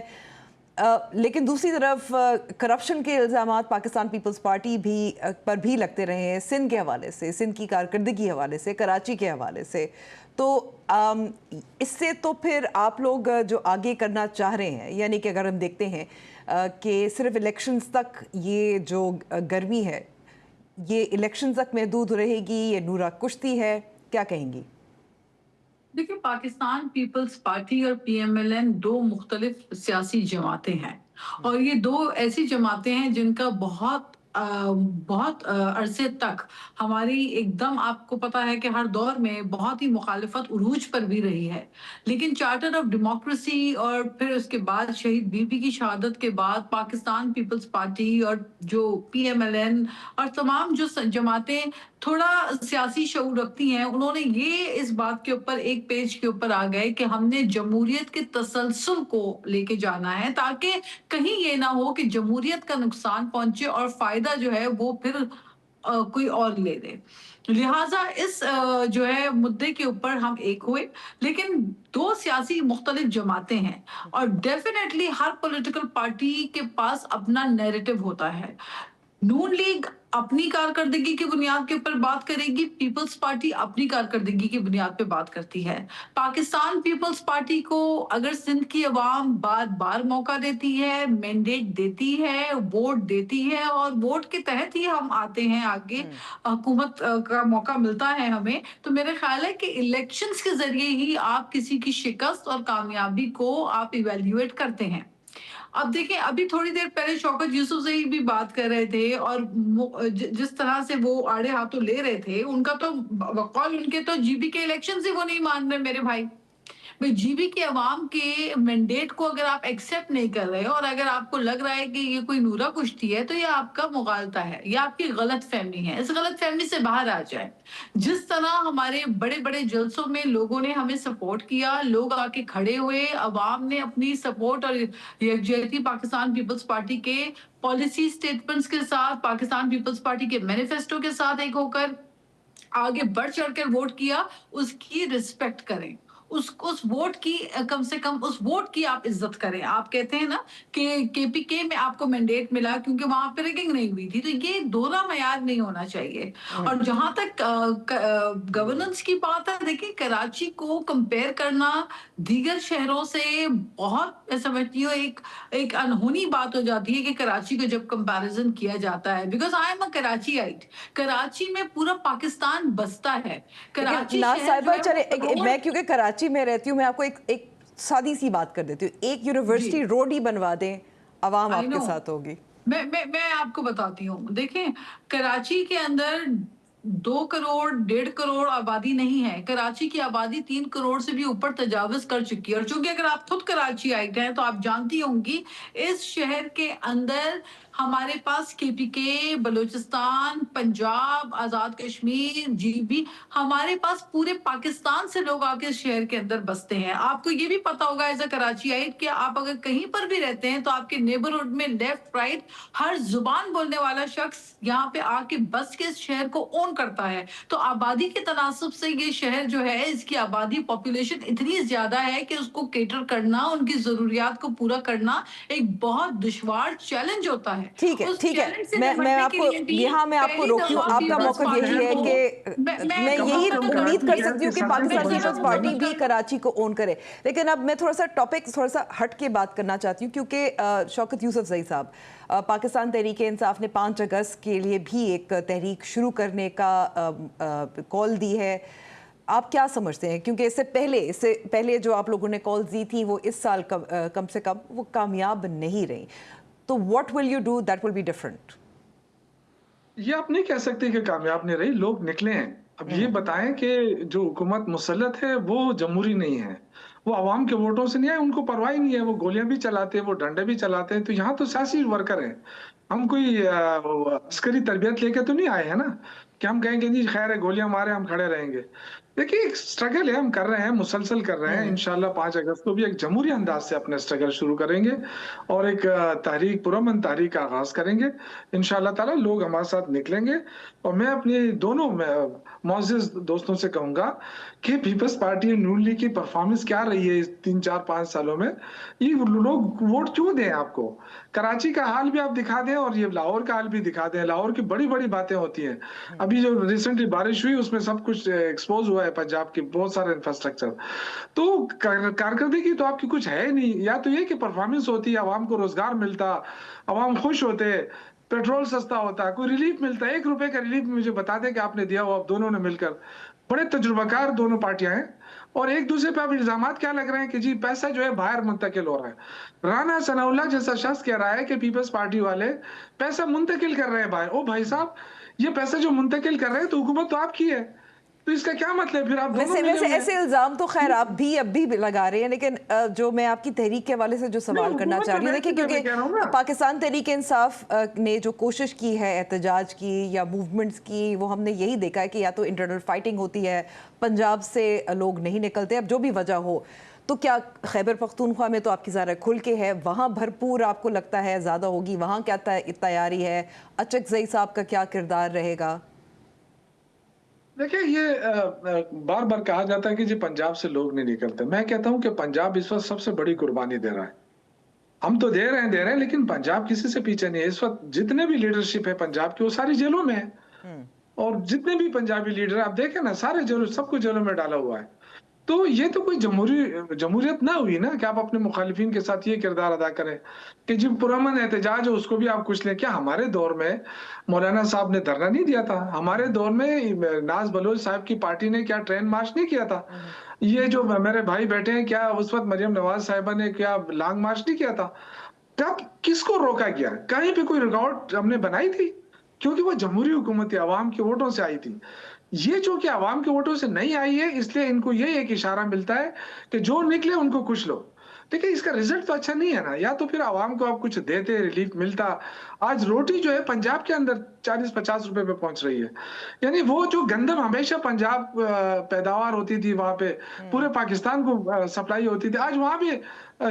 لیکن دوسری طرف کرپشن کے الزامات پاکستان پیپلز پارٹی پر بھی لگتے رہے ہیں, سندھ کے حوالے سے, سندھ کی کارکردگی کے حوالے سے, کراچی کے حوالے سے. تو اس سے تو پھر آپ لوگ جو آگے کرنا چاہ رہے ہیں, یعنی کہ اگر ہم دیکھتے ہیں کہ صرف الیکشنز تک یہ جو گرمی ہے یہ الیکشنز تک محدود رہے گی, یہ نورا کشتی ہے, کیا کہیں گی؟ دیکھیں پاکستان پیپلز پارٹی اور پی ایم ایل این 2 مختلف سیاسی جماعتیں ہیں, اور یہ 2 ایسی جماعتیں ہیں جن کا بہت عرصے تک ہماری ایک دم آپ کو پتا ہے کہ ہر دور میں بہت ہی مخالفت عروج پر بھی رہی ہے. لیکن چارٹر آف ڈیموکریسی اور پھر اس کے بعد شہید بی بی کی شہادت کے بعد پاکستان پیپلز پارٹی اور جو پی ایم ایل این اور تمام جو جماعتیں تھوڑا سیاسی شعور رکھتی ہیں, انہوں نے یہ اس بات کے اوپر ایک پیج کے اوپر آ گئے کہ ہم نے جمہوریت کے تسلسل کو لے کے جانا ہے تاکہ کہیں یہ نہ ہو کہ جمہوریت کا نقصان پہنچے اور فائدہ جو ہے وہ پھر کوئی اور لے دے. لہٰذا اس جو ہے مدعے کے اوپر ہم ایک ہوئے, لیکن 2 سیاسی مختلف جماعتیں ہیں اور ڈیفینیٹلی ہر پولیٹیکل پارٹی کے پاس اپنا نیریٹو ہوتا ہے. نون لیگ اپنی کارکردگی کی بنیاد کے اوپر بات کرے گی, پیپلز پارٹی اپنی کارکردگی کی بنیاد پہ بات کرتی ہے. پاکستان پیپلز پارٹی کو اگر سندھ کی عوام بار بار موقع دیتی ہے, مینڈیٹ دیتی ہے, ووٹ دیتی ہے اور ووٹ کے تحت ہی ہم آتے ہیں آگے, حکومت کا موقع ملتا ہے ہمیں, تو میرے خیال ہے کہ الیکشنز کے ذریعے ہی آپ کسی کی شکست اور کامیابی کو آپ ایویلیویٹ کرتے ہیں. اب دیکھیں ابھی تھوڑی دیر پہلے شوکت یوسف سے بھی بات کر رہے تھے اور جس طرح سے وہ آڑے ہاتھوں لے رہے تھے, ان کا تو وقال ان کے تو جی بی کے الیکشن سے وہ نہیں مان رہے میرے بھائی. जीबी के अवाम के मैंडेट को अगर आप एक्सेप्ट नहीं कर रहे और अगर आपको लग रहा है कि ये कोई नूरा कुश्ती है, तो ये आपका मुगालता है, ये आपकी गलत फहमी है। इस गलत फहमी से बाहर आ जाए। जिस तरह हमारे बड़े बड़े जलसों में लोगों ने हमें सपोर्ट किया, लोग आके खड़े हुए, अवाम ने अपनी सपोर्ट और यकजहती पाकिस्तान पीपल्स पार्टी के पॉलिसी स्टेटमेंट्स के साथ, पाकिस्तान पीपल्स पार्टी के मैनिफेस्टो के साथ एक होकर आगे बढ़ चढ़कर वोट किया, उसकी रिस्पेक्ट करें। उस वोट की कम से कम उस वोट की आप इज्जत करें। आप कहते हैं ना कि केपीके में आपको मैंडेट मिला क्योंकि वहां पर रिगिंग नहीं हुई थी, तो ये दोहरा मयार नहीं होना चाहिए। और जहां तक गवर्नेंस की बात है, देखिए कराची को कंपेयर करना दीगर शहरों से बहुत, मैं समझती हूँ, एक अनहोनी बात हो जाती है कि कराची को जब कंपैरिजन किया जाता है, because I am a Karachiite. Karachi में पूरा पाकिस्तान बसता है। कराची ना शहर साहिबा, जो है चले वो मैं क्योंकि कराची में रहती हूँ, मैं आपको एक सादी सी बात कर देती हूँ। एक यूनिवर्सिटी रोड ही बनवा दें, अवाम I आपके know. साथ होगी। मैं आपको बताती हूँ। देखें, कराची के अंदर 2 करोड़ 1.5 करोड़ आबादी नहीं है। कराची की आबादी 3 करोड़ से भी ऊपर तजावुज कर चुकी है। और चूंकि अगर आप खुद कराची आए हैं तो आप जानती होंगी इस शहर के अंदर हमारे पास केपीके, बलूचिस्तान, पंजाब, आजाद कश्मीर, जीबी, हमारे पास पूरे पाकिस्तान से लोग आके इस शहर के अंदर बसते हैं। आपको ये भी पता होगा एज अ कराचीआइट कि आप अगर कहीं पर भी रहते हैं तो आपके नेबरहुड में लेफ्ट राइट हर जुबान बोलने वाला शख्स यहाँ पे आके बस के इस शहर को ओन करता है। तो आबादी के तनासब से ये शहर जो है, इसकी आबादी पॉपुलेशन इतनी ज्यादा है कि उसको केटर करना, उनकी जरूरियात को पूरा करना एक बहुत दुश्वार चैलेंज होता है। ठीक है, उस ठीक है। चैलेंज से मैं निपटने आपको के लिए भी यहाँ मैं आपको पहली रोकी हूँ। दफा आपका पीपल्स मौका यही पार्टी है को- कि मैं यही उम्मीद कर सकती हूँ कि पाकिस्तान पीपल्स पार्टी भी कराची को ओन करे। लेकिन अब मैं थोड़ा सा टॉपिक थोड़ा सा हट के बात करना चाहती हूँ, क्योंकि शौकत यूसुफजई साहब, पाकिस्तान तहरीक इंसाफ ने 5 अगस्त के लिए भी एक तहरीक शुरू करने का कॉल दी है। आप क्या समझते हैं? क्योंकि इससे पहले जो आप लोगों ने कॉल दी थी वो इस साल कम से कम वो कामयाब नहीं रही। तो what will you do that will be different? ये आप नहीं कह सकते कि कामयाब नहीं रही, लोग निकले हैं। अब ये बताएं कि जो हुकूमत मुसल्लत है वो जमहूरी नहीं है, वो आवाम के वोटों से नहीं है, उनको परवाह ही नहीं है। वो गोलियां भी चलाते हैं, वो डंडे भी चलाते हैं। तो यहाँ तो सियासी वर्कर हैं, हम कोई अस्करी तरबियत लेके तो नहीं आए हैं ना कि हम कहेंगे जी खैर है गोलियां मारे हम खड़े रहेंगे। देखिए एक स्ट्रगल है, हम कर रहे हैं, मुसलसल कर रहे हैं। इंशाल्लाह 5 अगस्त को भी एक जमहूरी अंदाज से अपने स्ट्रगल शुरू करेंगे और एक तहरीक, पुरअमन तहरीक का आगाज करेंगे। इंशाल्लाह ताला लोग हमारे साथ निकलेंगे। और मैं अपने दोनों मौजूद दोस्तों से कहूंगा कि पीपल्स पार्टी नून लीग की परफॉर्मेंस क्या रही है इस 3, 4, 5 सालों में, ये लोग वोट क्यों दें आपको? कराची का हाल भी आप दिखा दें और ये लाहौर का हाल भी दिखा दें। लाहौर की बड़ी बड़ी बातें होती हैं। अभी जो रिसेंटली बारिश हुई उसमें सब कुछ एक्सपोज हुआ है, पंजाब की बहुत सारे इंफ्रास्ट्रक्चर। तो कारकर्दगी तो आपकी कुछ है नहीं। या तो ये कि परफॉर्मेंस होती है, आवाम को रोजगार मिलता, आवाम खुश होते, पेट्रोल सस्ता होता, कोई रिलीफ मिलता। 1 रुपए का रिलीफ मुझे बता दें कि आपने दिया हो आप दोनों ने मिलकर। बड़े तजुर्बाकार दोनों पार्टियां हैं और एक दूसरे पे अब इल्जामात क्या लग रहे हैं कि जी पैसा जो है बाहर मुंतकिल हो रहा है। राना सनाउल्लाह जैसा शख्स कह रहा है कि पीपल्स पार्टी वाले पैसा मुंतकिल कर रहे हैं बाहर। ओ भाई साहब, ये पैसा जो मुंतकिल कर रहे हैं तो हुकूमत तो आपकी है, तो इसका क्या मतलब? फिर आप दोनों वैसे ऐसे इल्जाम तो खैर आप भी अब भी लगा रहे हैं, लेकिन जो मैं आपकी तहरीक के हवाले से जो सवाल करना चाह रही हूँ, देखिए क्योंकि पाकिस्तान तहरीक इंसाफ ने जो कोशिश की है एहतजाज की या मूवमेंट्स की, वो हमने यही देखा है कि या तो इंटरनल फाइटिंग होती है, पंजाब से लोग नहीं निकलते, अब जो भी वजह हो। तो क्या खैबर पख्तूनख्वा में तो आपकी ज़रा खुल के है, वहाँ भरपूर आपको लगता है ज़्यादा होगी, वहाँ क्या तैयारी है? अचकजई साहब का क्या किरदार रहेगा? देखिए ये बार बार कहा जाता है कि जी पंजाब से लोग नहीं निकलते। मैं कहता हूं कि पंजाब इस वक्त सबसे बड़ी कुर्बानी दे रहा है। हम तो दे रहे हैं, लेकिन पंजाब किसी से पीछे नहीं है। इस वक्त जितने भी लीडरशिप है पंजाब की वो सारी जेलों में है और जितने भी पंजाबी लीडर आप देखें ना, सारे जेलों, सबको जेलों में डाला हुआ है। तो ये तो कोई जमहूरियत ना हुई ना कि आप अपने मुखालिफिन के साथ ये किरदार अदा करें कि जो पुरअमन एहतजाज है उसको भी आप कुछ लें। क्या हमारे दौर में मौलाना साहब ने धरना नहीं दिया था? हमारे दौर में नाज बलोच साहब की पार्टी ने क्या ट्रेन मार्च नहीं किया था? ये जो मेरे भाई बैठे हैं, क्या उस वक्त मरियम नवाज साहिबा ने क्या लॉन्ग मार्च नहीं किया था? कब किसको रोका गया? कहीं पे कोई रुकावट हमने बनाई थी? क्योंकि वो जमहूरी हुकूमत आवाम के वोटों से आई थी। یہ جو کہ عوام کے ووٹوں سے نہیں آئی ہے، اس لیے ان کو یہ ایک اشارہ ملتا ہے کہ جو نکلے ان کو کچھ لو. دیکھیں اس کا رزلٹ تو اچھا نہیں ہے نا. یا تو پھر عوام کو آپ کچھ دیتے، ریلیف ملتا. آج روٹی جو ہے پنجاب کے اندر 40-50 روپے پہ پہنچ رہی ہے. یعنی وہ جو گندم ہمیشہ پنجاب پیداوار ہوتی تھی وہاں پہ، پورے پاکستان کو سپلائی ہوتی تھی، آج وہاں بھی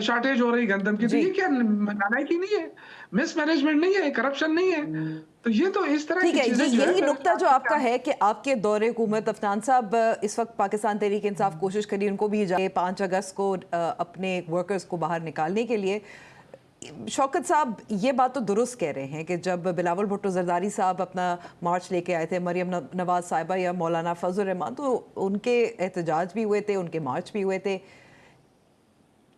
شارٹیج ہو رہی گندم کی. تو یہ کیا نالائکی نہیں ہے، مس مینجمنٹ نہیں ہے، کرپشن نہیں ہے؟ تو یہ تو اس طرح ٹھیک کی ہے، چیزیں جو یہی ہے نقطہ جو آپ کا ہے کہ آپ کے دور حکومت افنان صاحب اس وقت پاکستان تحریک انصاف کوشش کری ان کو بھی 5 اگست کو اپنے ورکرز کو باہر نکالنے کے لیے. شوکت صاحب یہ بات تو درست کہہ رہے ہیں کہ جب بلاول بھٹو زرداری صاحب اپنا مارچ لے کے آئے تھے، مریم نواز صاحبہ یا مولانا فضل الرحمان، تو ان کے احتجاج بھی ہوئے تھے، ان کے مارچ بھی ہوئے تھے.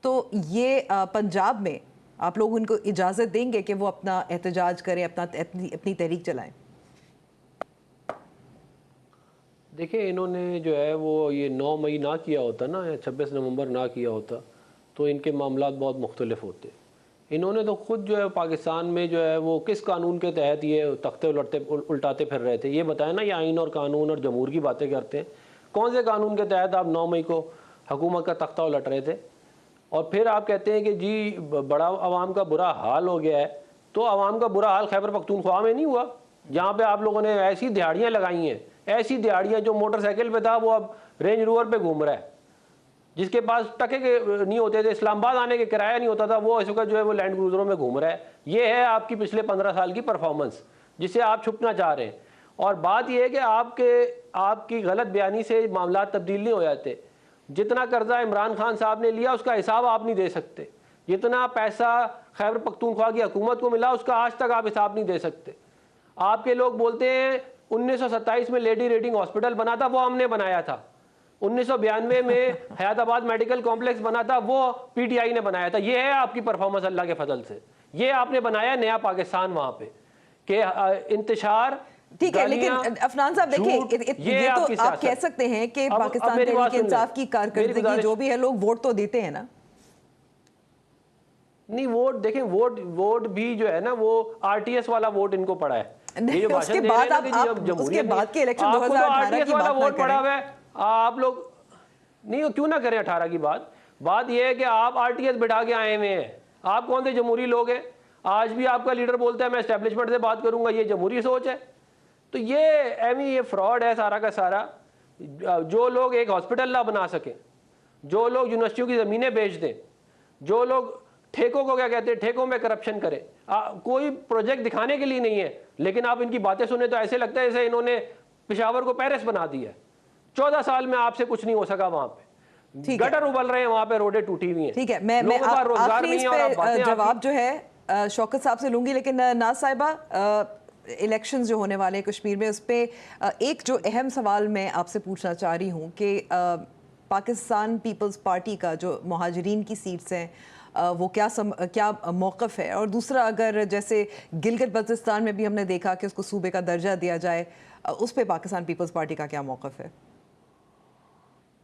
تو یہ پنجاب میں آپ لوگ ان کو اجازت دیں گے کہ وہ اپنا احتجاج کریں، اپنی تحریک چلائیں؟ دیکھیں انہوں نے جو ہے وہ یہ 9 مئی نہ کیا ہوتا نا، یا 26 نومبر نہ کیا ہوتا تو ان کے معاملات بہت مختلف ہوتے. انہوں نے تو خود جو ہے پاکستان میں جو ہے وہ کس قانون کے تحت یہ تختے الٹاتے پھر رہے تھے؟ یہ بتائیں نا. یہ آئین اور قانون اور جمہور کی باتیں کرتے ہیں. کون سے قانون کے تحت آپ 9 مئی کو حکومت کا تختہ الٹ رہے تھے؟ اور پھر آپ کہتے ہیں کہ جی بڑا عوام کا برا حال ہو گیا ہے. تو عوام کا برا حال خیبر پختونخوا میں نہیں ہوا، جہاں پہ آپ لوگوں نے ایسی دہاڑیاں لگائی ہیں، ایسی دہاڑیاں جو موٹر سائیکل پہ تھا وہ اب رینج روور پہ گھوم رہا ہے، جس کے پاس ٹکے کے نہیں ہوتے تھے، اسلام آباد آنے کے کرایہ نہیں ہوتا تھا، وہ اس وقت جو ہے وہ لینڈ کروزروں میں گھوم رہا ہے. یہ ہے آپ کی پچھلے 15 سال کی پرفارمنس جسے آپ چھپنا چاہ رہے ہیں. اور بات یہ ہے کہ آپ کی غلط بیانی سے معاملات تبدیل نہیں ہو جاتے. جتنا قرضہ عمران خان صاحب نے لیا اس کا حساب آپ نہیں دے سکتے. جتنا پیسہ خیبر پختونخوا کی حکومت کو ملا اس کا آج تک آپ حساب نہیں دے سکتے. آپ کے لوگ بولتے ہیں 1927 میں لیڈی ریڈنگ ہاسپٹل بنا تھا، وہ ہم نے بنایا تھا. 1992 میں حیات آباد میڈیکل کمپلیکس بنا تھا، وہ پی ٹی آئی نے بنایا تھا. یہ ہے آپ کی پرفارمنس اللہ کے فضل سے. یہ آپ نے بنایا نیا پاکستان وہاں پہ کہ انتشار. ٹھیک ہے، لیکن افنان صاحب دیکھیں یہ تو آپ کہہ سکتے ہیں کہ پاکستان تحریک انصاف کی کارکردگی جو بھی ہے، لوگ ووٹ تو دیتے ہیں نا. نہیں ووٹ دیکھیں، ووٹ بھی جو ہے نا وہ آر ٹی ایس والا ووٹ ان کو پڑا ہے. اس کے بعد اس کے بعد کے الیکشن 2018 کی بات ووٹ پڑا ہوا ہے. آپ لوگ نہیں کیوں نہ کریں 18 کی بات یہ ہے کہ آپ آر ٹی ایس بٹھا کے آئے ہوئے ہیں. آپ کون سے جمہوری لوگ ہیں؟ آج بھی آپ کا لیڈر بولتا ہے میں اسٹیبلشمنٹ سے بات کروں گا. یہ جمہوری سوچ ہے؟ تو یہ فراڈ ہے سارا کا سارا. جو لوگ ایک ہاسپٹل نہ بنا سکیں، جو لوگ یونیورسٹیوں کی زمینیں بیچ دیں، جو لوگ ٹھیکوں کو کیا کہتے ہیں، ٹھیکوں میں کرپشن کریں، کوئی پروجیکٹ دکھانے کے لیے نہیں ہے. لیکن آپ ان کی باتیں سنیں تو ایسے لگتا ہے جیسے انہوں نے پشاور کو پیرس بنا دیا ہے. 14 سال میں آپ سے کچھ نہیں ہو سکا وہاں پہ. گٹر ابل رہے ہیں وہاں پہ، روڈیں ٹوٹی ہوئی ہیں. ٹھیک ہے، میں آخری اس پہ جواب جو ہے شوکت صاحب سے لوں گی. لیکن ناز صاحبہ، الیکشنز جو ہونے والے ہیں کشمیر میں، اس پہ ایک جو اہم سوال میں آپ سے پوچھنا چاہ رہی ہوں کہ پاکستان پیپلز پارٹی کا جو مہاجرین کی سیٹس ہیں وہ کیا موقف ہے؟ اور دوسرا، اگر جیسے گلگت بلتستان میں بھی ہم نے دیکھا کہ اس کو صوبے کا درجہ دیا جائے، اس پہ پاکستان پیپلز پارٹی کا کیا موقف ہے؟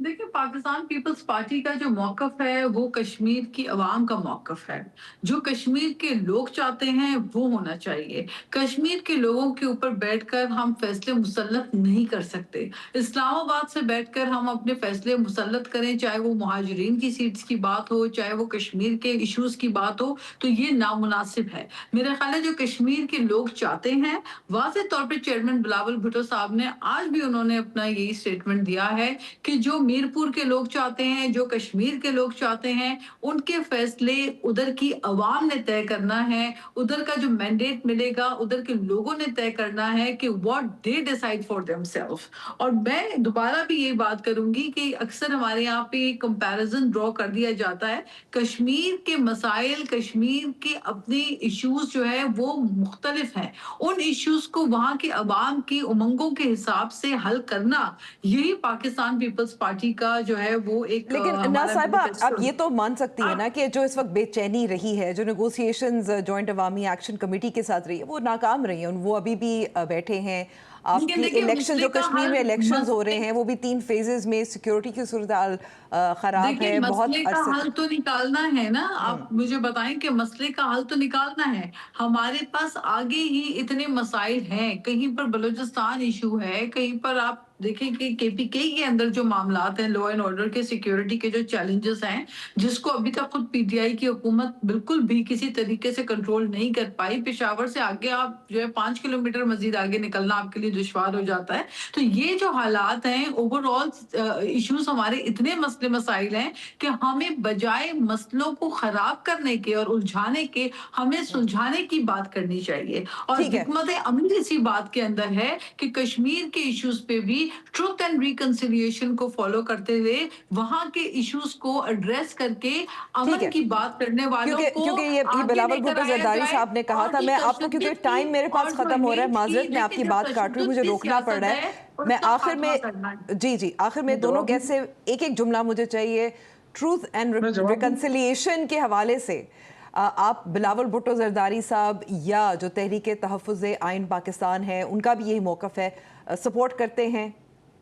دیکھیں پاکستان پیپلز پارٹی کا جو موقف ہے وہ کشمیر کی عوام کا موقف ہے. جو کشمیر کے لوگ چاہتے ہیں وہ ہونا چاہیے. کشمیر کے لوگوں کے اوپر بیٹھ کر ہم فیصلے مسلط نہیں کر سکتے. اسلام آباد سے بیٹھ کر ہم اپنے فیصلے مسلط کریں، چاہے وہ مہاجرین کی سیٹس کی بات ہو، چاہے وہ کشمیر کے ایشوز کی بات ہو، تو یہ نامناسب ہے. میرا خیال ہے جو کشمیر کے لوگ چاہتے ہیں، واضح طور پہ چیئرمین بلاول بھٹو صاحب نے آج بھی انہوں نے اپنا یہی سٹیٹمنٹ دیا ہے کہ جو میرپور کے لوگ چاہتے ہیں، جو کشمیر کے لوگ چاہتے ہیں، ان کے فیصلے ادھر کی عوام نے طے کرنا ہے. ادھر کا جو مینڈیٹ ملے گا ادھر کے لوگوں نے طے کرنا ہے کہ what they decide for themselves. اور میں دوبارہ بھی یہ بات کروں گی کہ اکثر ہمارے یہاں پہ کمپیریزن ڈرا کر دیا جاتا ہے. کشمیر کے مسائل، کشمیر کے اپنے ایشوز جو ہے وہ مختلف ہیں. ان ایشوز کو وہاں کے عوام کی امنگوں کے حساب سے حل کرنا، یہی پاکستان پیپلز پارٹی کا جو ہے وہ ایک. لیکن ناز صاحبہ آپ یہ تو مان سکتی ہیں نا کہ جو اس وقت بے چینی رہی ہے، جو نیگوسیشنز جوائنٹ عوامی ایکشن کمیٹی کے ساتھ رہی ہے، وہ ناکام رہی ہیں. وہ ابھی بھی بیٹھے ہیں. آپ کی الیکشن جو کشمیر میں الیکشنز ہو رہے ہیں وہ بھی 3 فیزز میں، سیکیورٹی کی صورتحال خراب ہے. بہت مسئلے کا حل تو نکالنا ہے نا. آپ مجھے بتائیں کہ مسئلے کا حل تو نکالنا ہے. ہمارے پاس آگے ہی اتنے مسائل ہیں. کہیں پر بلوچستان ایشو ہے، کہیں پر آپ देखें कि KPK के अंदर जो मामलात हैं, लॉ एंड ऑर्डर के, सिक्योरिटी के जो चैलेंजेस हैं, जिसको अभी तक खुद PTI की हुकूमत बिल्कुल भी किसी तरीके से कंट्रोल नहीं कर पाई। पेशावर से आगे आप जो है 5 किलोमीटर मजीद आगे निकलना आपके लिए दुश्वार हो जाता है। तो ये जो हालात हैं, ओवरऑल इश्यूज हमारे इतने मसले मसाइल हैं कि हमें बजाय मसलों को खराब करने के और उलझाने के, हमें सुलझाने की बात करनी चाहिए। और ठीक है। हिकमत अमली इसी बात के अंदर है कि कश्मीर के इश्यूज पे भी ट्रुथ एंड रिकंसिलिएशन को फॉलो करते हुए वहां के इश्यूज को एड्रेस करके ठीक अमन है। की बात करने वालों को क्योंकि ये आगे बिलावल लेकर भुट्टो आया जरदारी जाए। साहब ने कहा और था, जो मैं आपको, क्योंकि तशद्दुद टाइम मेरे पास और जो खत्म हो रहा है, hate माजरत की, मैं आपकी लेकिन बात जो काट रही हूँ, मुझे तशद्दुद रोकना की पड़ रहा सियासत है। मैं उसका आखिर में खात्मा करना जी आखिर में दोनों गैस से एक एक जुमला मुझे चाहिए। ट्रूथ एंड मैं जवाब दूं? रिकंसिलिएशन के हवाले से आप बिलावल भुट्टो जरदारी साहब या जो तहरीक तहफ़्फ़ुज़ आइन पाकिस्तान है, उनका भी यही मौक़िफ़ है, सपोर्ट करते हैं?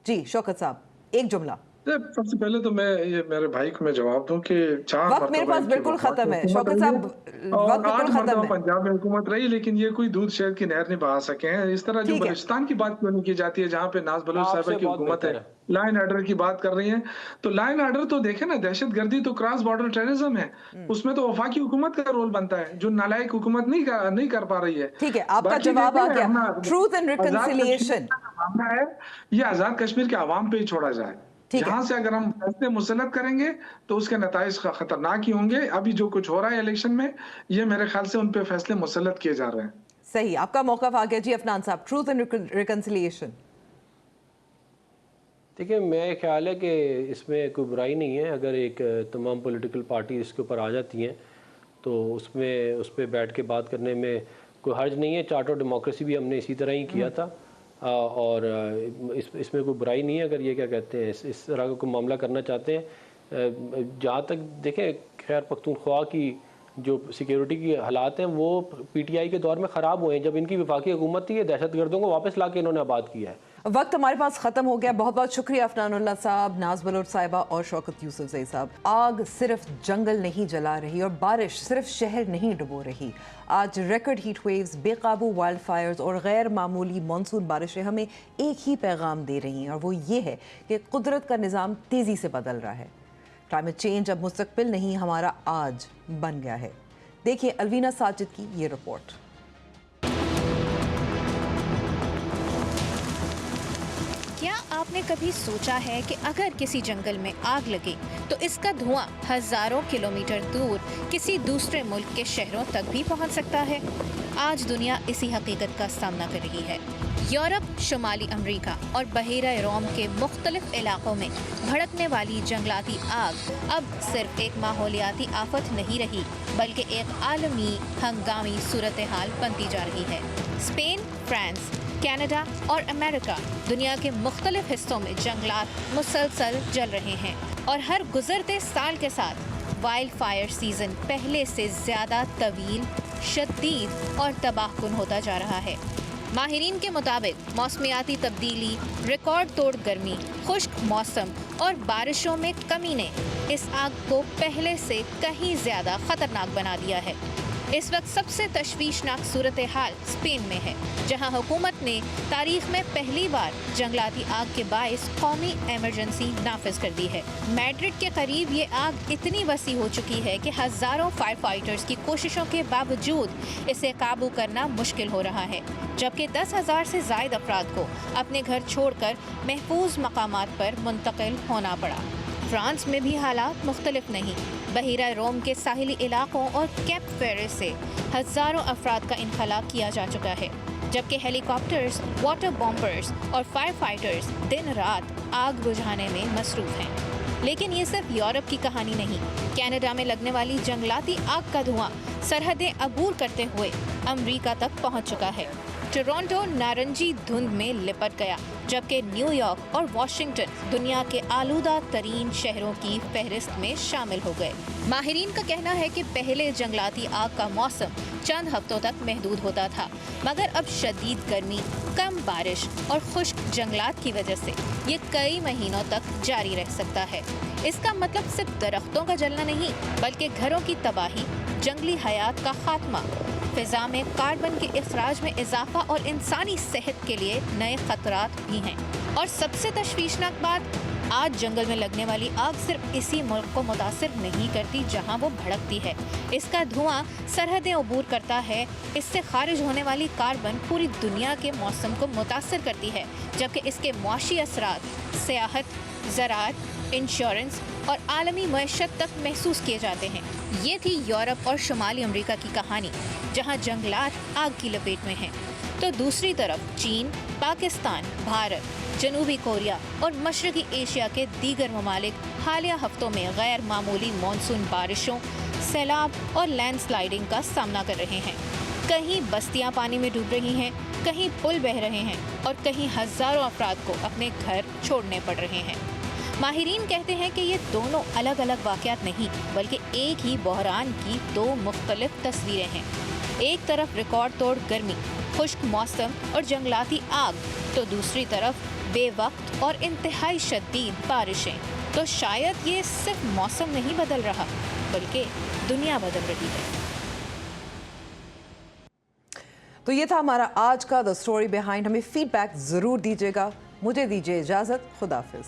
जी शौकत साहब, एक जुमला। सबसे पहले तो मैं ये मेरे भाई को मैं जवाब दूं कि 4 वक्त मेरे मरतबा पास इनकी बिल्कुल वफाक खत्म है हुकूमत शौकत रही साहब, है वक्त और बिल्कुल 8 खत्म मरतबा है। पंजाब में हुकूमत रही, लेकिन ये कोई दूध शहर की नहर नहीं बहा सके हैं। इस तरह जो ठीक है। बलूचिस्तान की बात क्यों नहीं की जाती है, जहाँ पे नाज बलोच आपसे साहिबा की बहुत हुकूमत है, बेहतर है। लॉ एंड ऑर्डर की बात कर रही हैं, तो लॉ एंड ऑर्डर तो देखे ना, दहशतगर्दी तो क्रॉस बॉर्डर टेररिज्म है, उसमें तो वफाकी हुकूमत का रोल बनता है, जो नालायक हुकूमत नहीं कर पा रही है। ठीक है, आपका बाकी जवाब आ देखें, गया। हम truth and Azad Kashmir reconciliation. का जो मामला है, ये आजाद कश्मीर के आवाम पे ही छोड़ा जाए। ठीक है। यहाँ से अगर हम फैसले मुसल्लत करेंगे तो उसके नताइज खतरनाक ही होंगे। अभी जो कुछ हो रहा है इलेक्शन में, ये मेरे ख्याल से उन पे फैसले मुसल्लत किए जा रहे हैं। सही, आपका मौक़िफ़ आ गया जी अफनान साहब, ट्रूथ एंड रिकंसिलिएशन। देखिए, मेरा ख्याल है कि इसमें कोई बुराई नहीं है। अगर एक तमाम पॉलिटिकल पार्टी इसके ऊपर आ जाती हैं तो उस पर बैठ के बात करने में कोई हर्ज नहीं है। चार्ट ऑफ डेमोक्रेसी भी हमने इसी तरह ही किया था, और इसमें कोई बुराई नहीं है। अगर ये क्या कहते हैं, इस तरह का कोई मामला करना चाहते हैं, जहाँ तक देखें, खैर पख्तूनख्वा की जो सिक्योरिटी की हालात हैं वो PTI के दौर में ख़राब हुए हैं। जब इनकी वफाकी हुकूमत थी, ये दहशतगर्दों को वापस ला के इन्होंने आबाद किया है। वक्त हमारे पास खत्म हो गया। बहुत बहुत शुक्रिया अफनानुल्लाह साहब, नाज बलोच साहिबा और शौकत यूसुफजई साहब। आग सिर्फ जंगल नहीं जला रही और बारिश सिर्फ शहर नहीं डुबो रही। आज रिकॉर्ड हीट वेव्स, बेकाबू वाइल्ड फायर्स और गैर मामूली मानसून बारिशें हमें एक ही पैगाम दे रही हैं, और वो ये है कि कुदरत का निज़ाम तेज़ी से बदल रहा है। क्लाइमेट चेंज अब मुस्तकबिल नहीं, हमारा आज बन गया है। देखिए अलवीना साजिद की ये रिपोर्ट। क्या आपने कभी सोचा है कि अगर किसी जंगल में आग लगे तो इसका धुआं हजारों किलोमीटर दूर किसी दूसरे मुल्क के शहरों तक भी पहुंच सकता है? आज दुनिया इसी हकीकत का सामना कर रही है। यूरोप, शुमाली अमेरिका और बहीरा रोम के मुख्तलिफ इलाकों में भड़कने वाली जंगलाती आग अब सिर्फ एक माहौलियाती आफत नहीं रही, बल्कि एक आलमी हंगामी सूरत हाल बनती जा रही है। स्पेन, फ्रांस, कनाडा और अमेरिका दुनिया के मुख्तलिफ हिस्सों में जंगलात मुसलसल जल रहे हैं, और हर गुजरते साल के साथ वाइल्ड फायर सीजन पहले से ज़्यादा तवील, शदीद और तबाहकुन होता जा रहा है। माहिरीन के मुताबिक मौसमियाती तब्दीली, रिकॉर्ड तोड़ गर्मी, खुश्क मौसम और बारिशों में कमी ने इस आग को पहले से कहीं ज़्यादा ख़तरनाक बना दिया है। इस वक्त सबसे तशवीशनाक सूरत हाल स्पेन में है, जहां हुकूमत ने तारीख में पहली बार जंगलाती आग के बाइस कौमी एमरजेंसी नाफिज कर दी है। मैड्रिड के करीब ये आग इतनी वसी हो चुकी है कि हज़ारों फायर फाइटर्स की कोशिशों के बावजूद इसे काबू करना मुश्किल हो रहा है, जबकि 10,000 से ज़ायद अफराद को अपने घर छोड़कर महफूज मकामात पर मुंतकिल होना पड़ा। फ्रांस में भी हालात मुख्तलिफ नहीं। बहीरा रोम के साहिली इलाकों और कैप फेरे से हज़ारों अफराद का इनखला किया जा चुका है, जबकि हेलीकॉप्टर्स, वाटर बॉम्बर्स और फायर फाइटर्स दिन रात आग बुझाने में मसरूफ़ हैं। लेकिन ये सिर्फ यूरोप की कहानी नहीं। कनाडा में लगने वाली जंगलाती आग का धुआं सरहदें अबूर करते हुए अमेरिका तक पहुंच चुका है। टोरंटो नारंगी धुंध में लिपट गया, जबकि न्यूयॉर्क और वाशिंगटन दुनिया के आलूदा तरीन शहरों की फहरिस्त में शामिल हो गए। माहिरीन का कहना है कि पहले जंगलाती आग का मौसम चंद हफ्तों तक महदूद होता था, मगर अब शदीद गर्मी, कम बारिश और खुश्क जंगलात की वजह से ये कई महीनों तक जारी रह सकता है। इसका मतलब सिर्फ दरख्तों का जलना नहीं, बल्कि घरों की तबाही, जंगली हयात का खात्मा, फिजा में कार्बन के इखराज में इजाफा और इंसानी सेहत के लिए नए खतरात भी हैं। और सबसे तशवीशनाक बात, आज जंगल में लगने वाली आग सिर्फ इसी मुल्क को मुतासिर नहीं करती जहां वो भड़कती है। इसका धुआं सरहदें अबूर करता है। इससे खारिज होने वाली कार्बन पूरी दुनिया के मौसम को मुतासिर करती है, जबकि इसके मुआशी असरात सियाहत, ज़राअत, इंश्योरेंस और आलमी मईशत तक महसूस किए जाते हैं। ये थी यूरोप और शुमाली अमेरिका की कहानी, जहां जंगलात आग की लपेट में हैं। तो दूसरी तरफ चीन, पाकिस्तान, भारत, जनूबी कोरिया और मशरकी एशिया के दीगर ममालिक हालिया हफ्तों में गैर मामूली मानसून बारिशों, सैलाब और लैंडस्लाइडिंग का सामना कर रहे हैं। कहीं बस्तियां पानी में डूब रही हैं, कहीं पुल बह रहे हैं और कहीं हज़ारों अफराद को अपने घर छोड़ने पड़ रहे हैं। माहिरीन कहते हैं कि ये दोनों अलग अलग वाक़यात नहीं, बल्कि एक ही बहरान की दो मुख्तलिफ तस्वीरें हैं। एक तरफ रिकॉर्ड तोड़ गर्मी, खुश्क मौसम और जंगलाती आग, तो दूसरी तरफ बेवक्त और इंतहाई शदीद बारिशें। तो शायद ये सिर्फ मौसम नहीं बदल रहा, बल्कि दुनिया बदल रही है। तो ये था हमारा आज का द स्टोरी बिहाइंड। हमें फीडबैक ज़रूर दीजिएगा। मुझे दीजिए इजाज़त। खुदाफिज।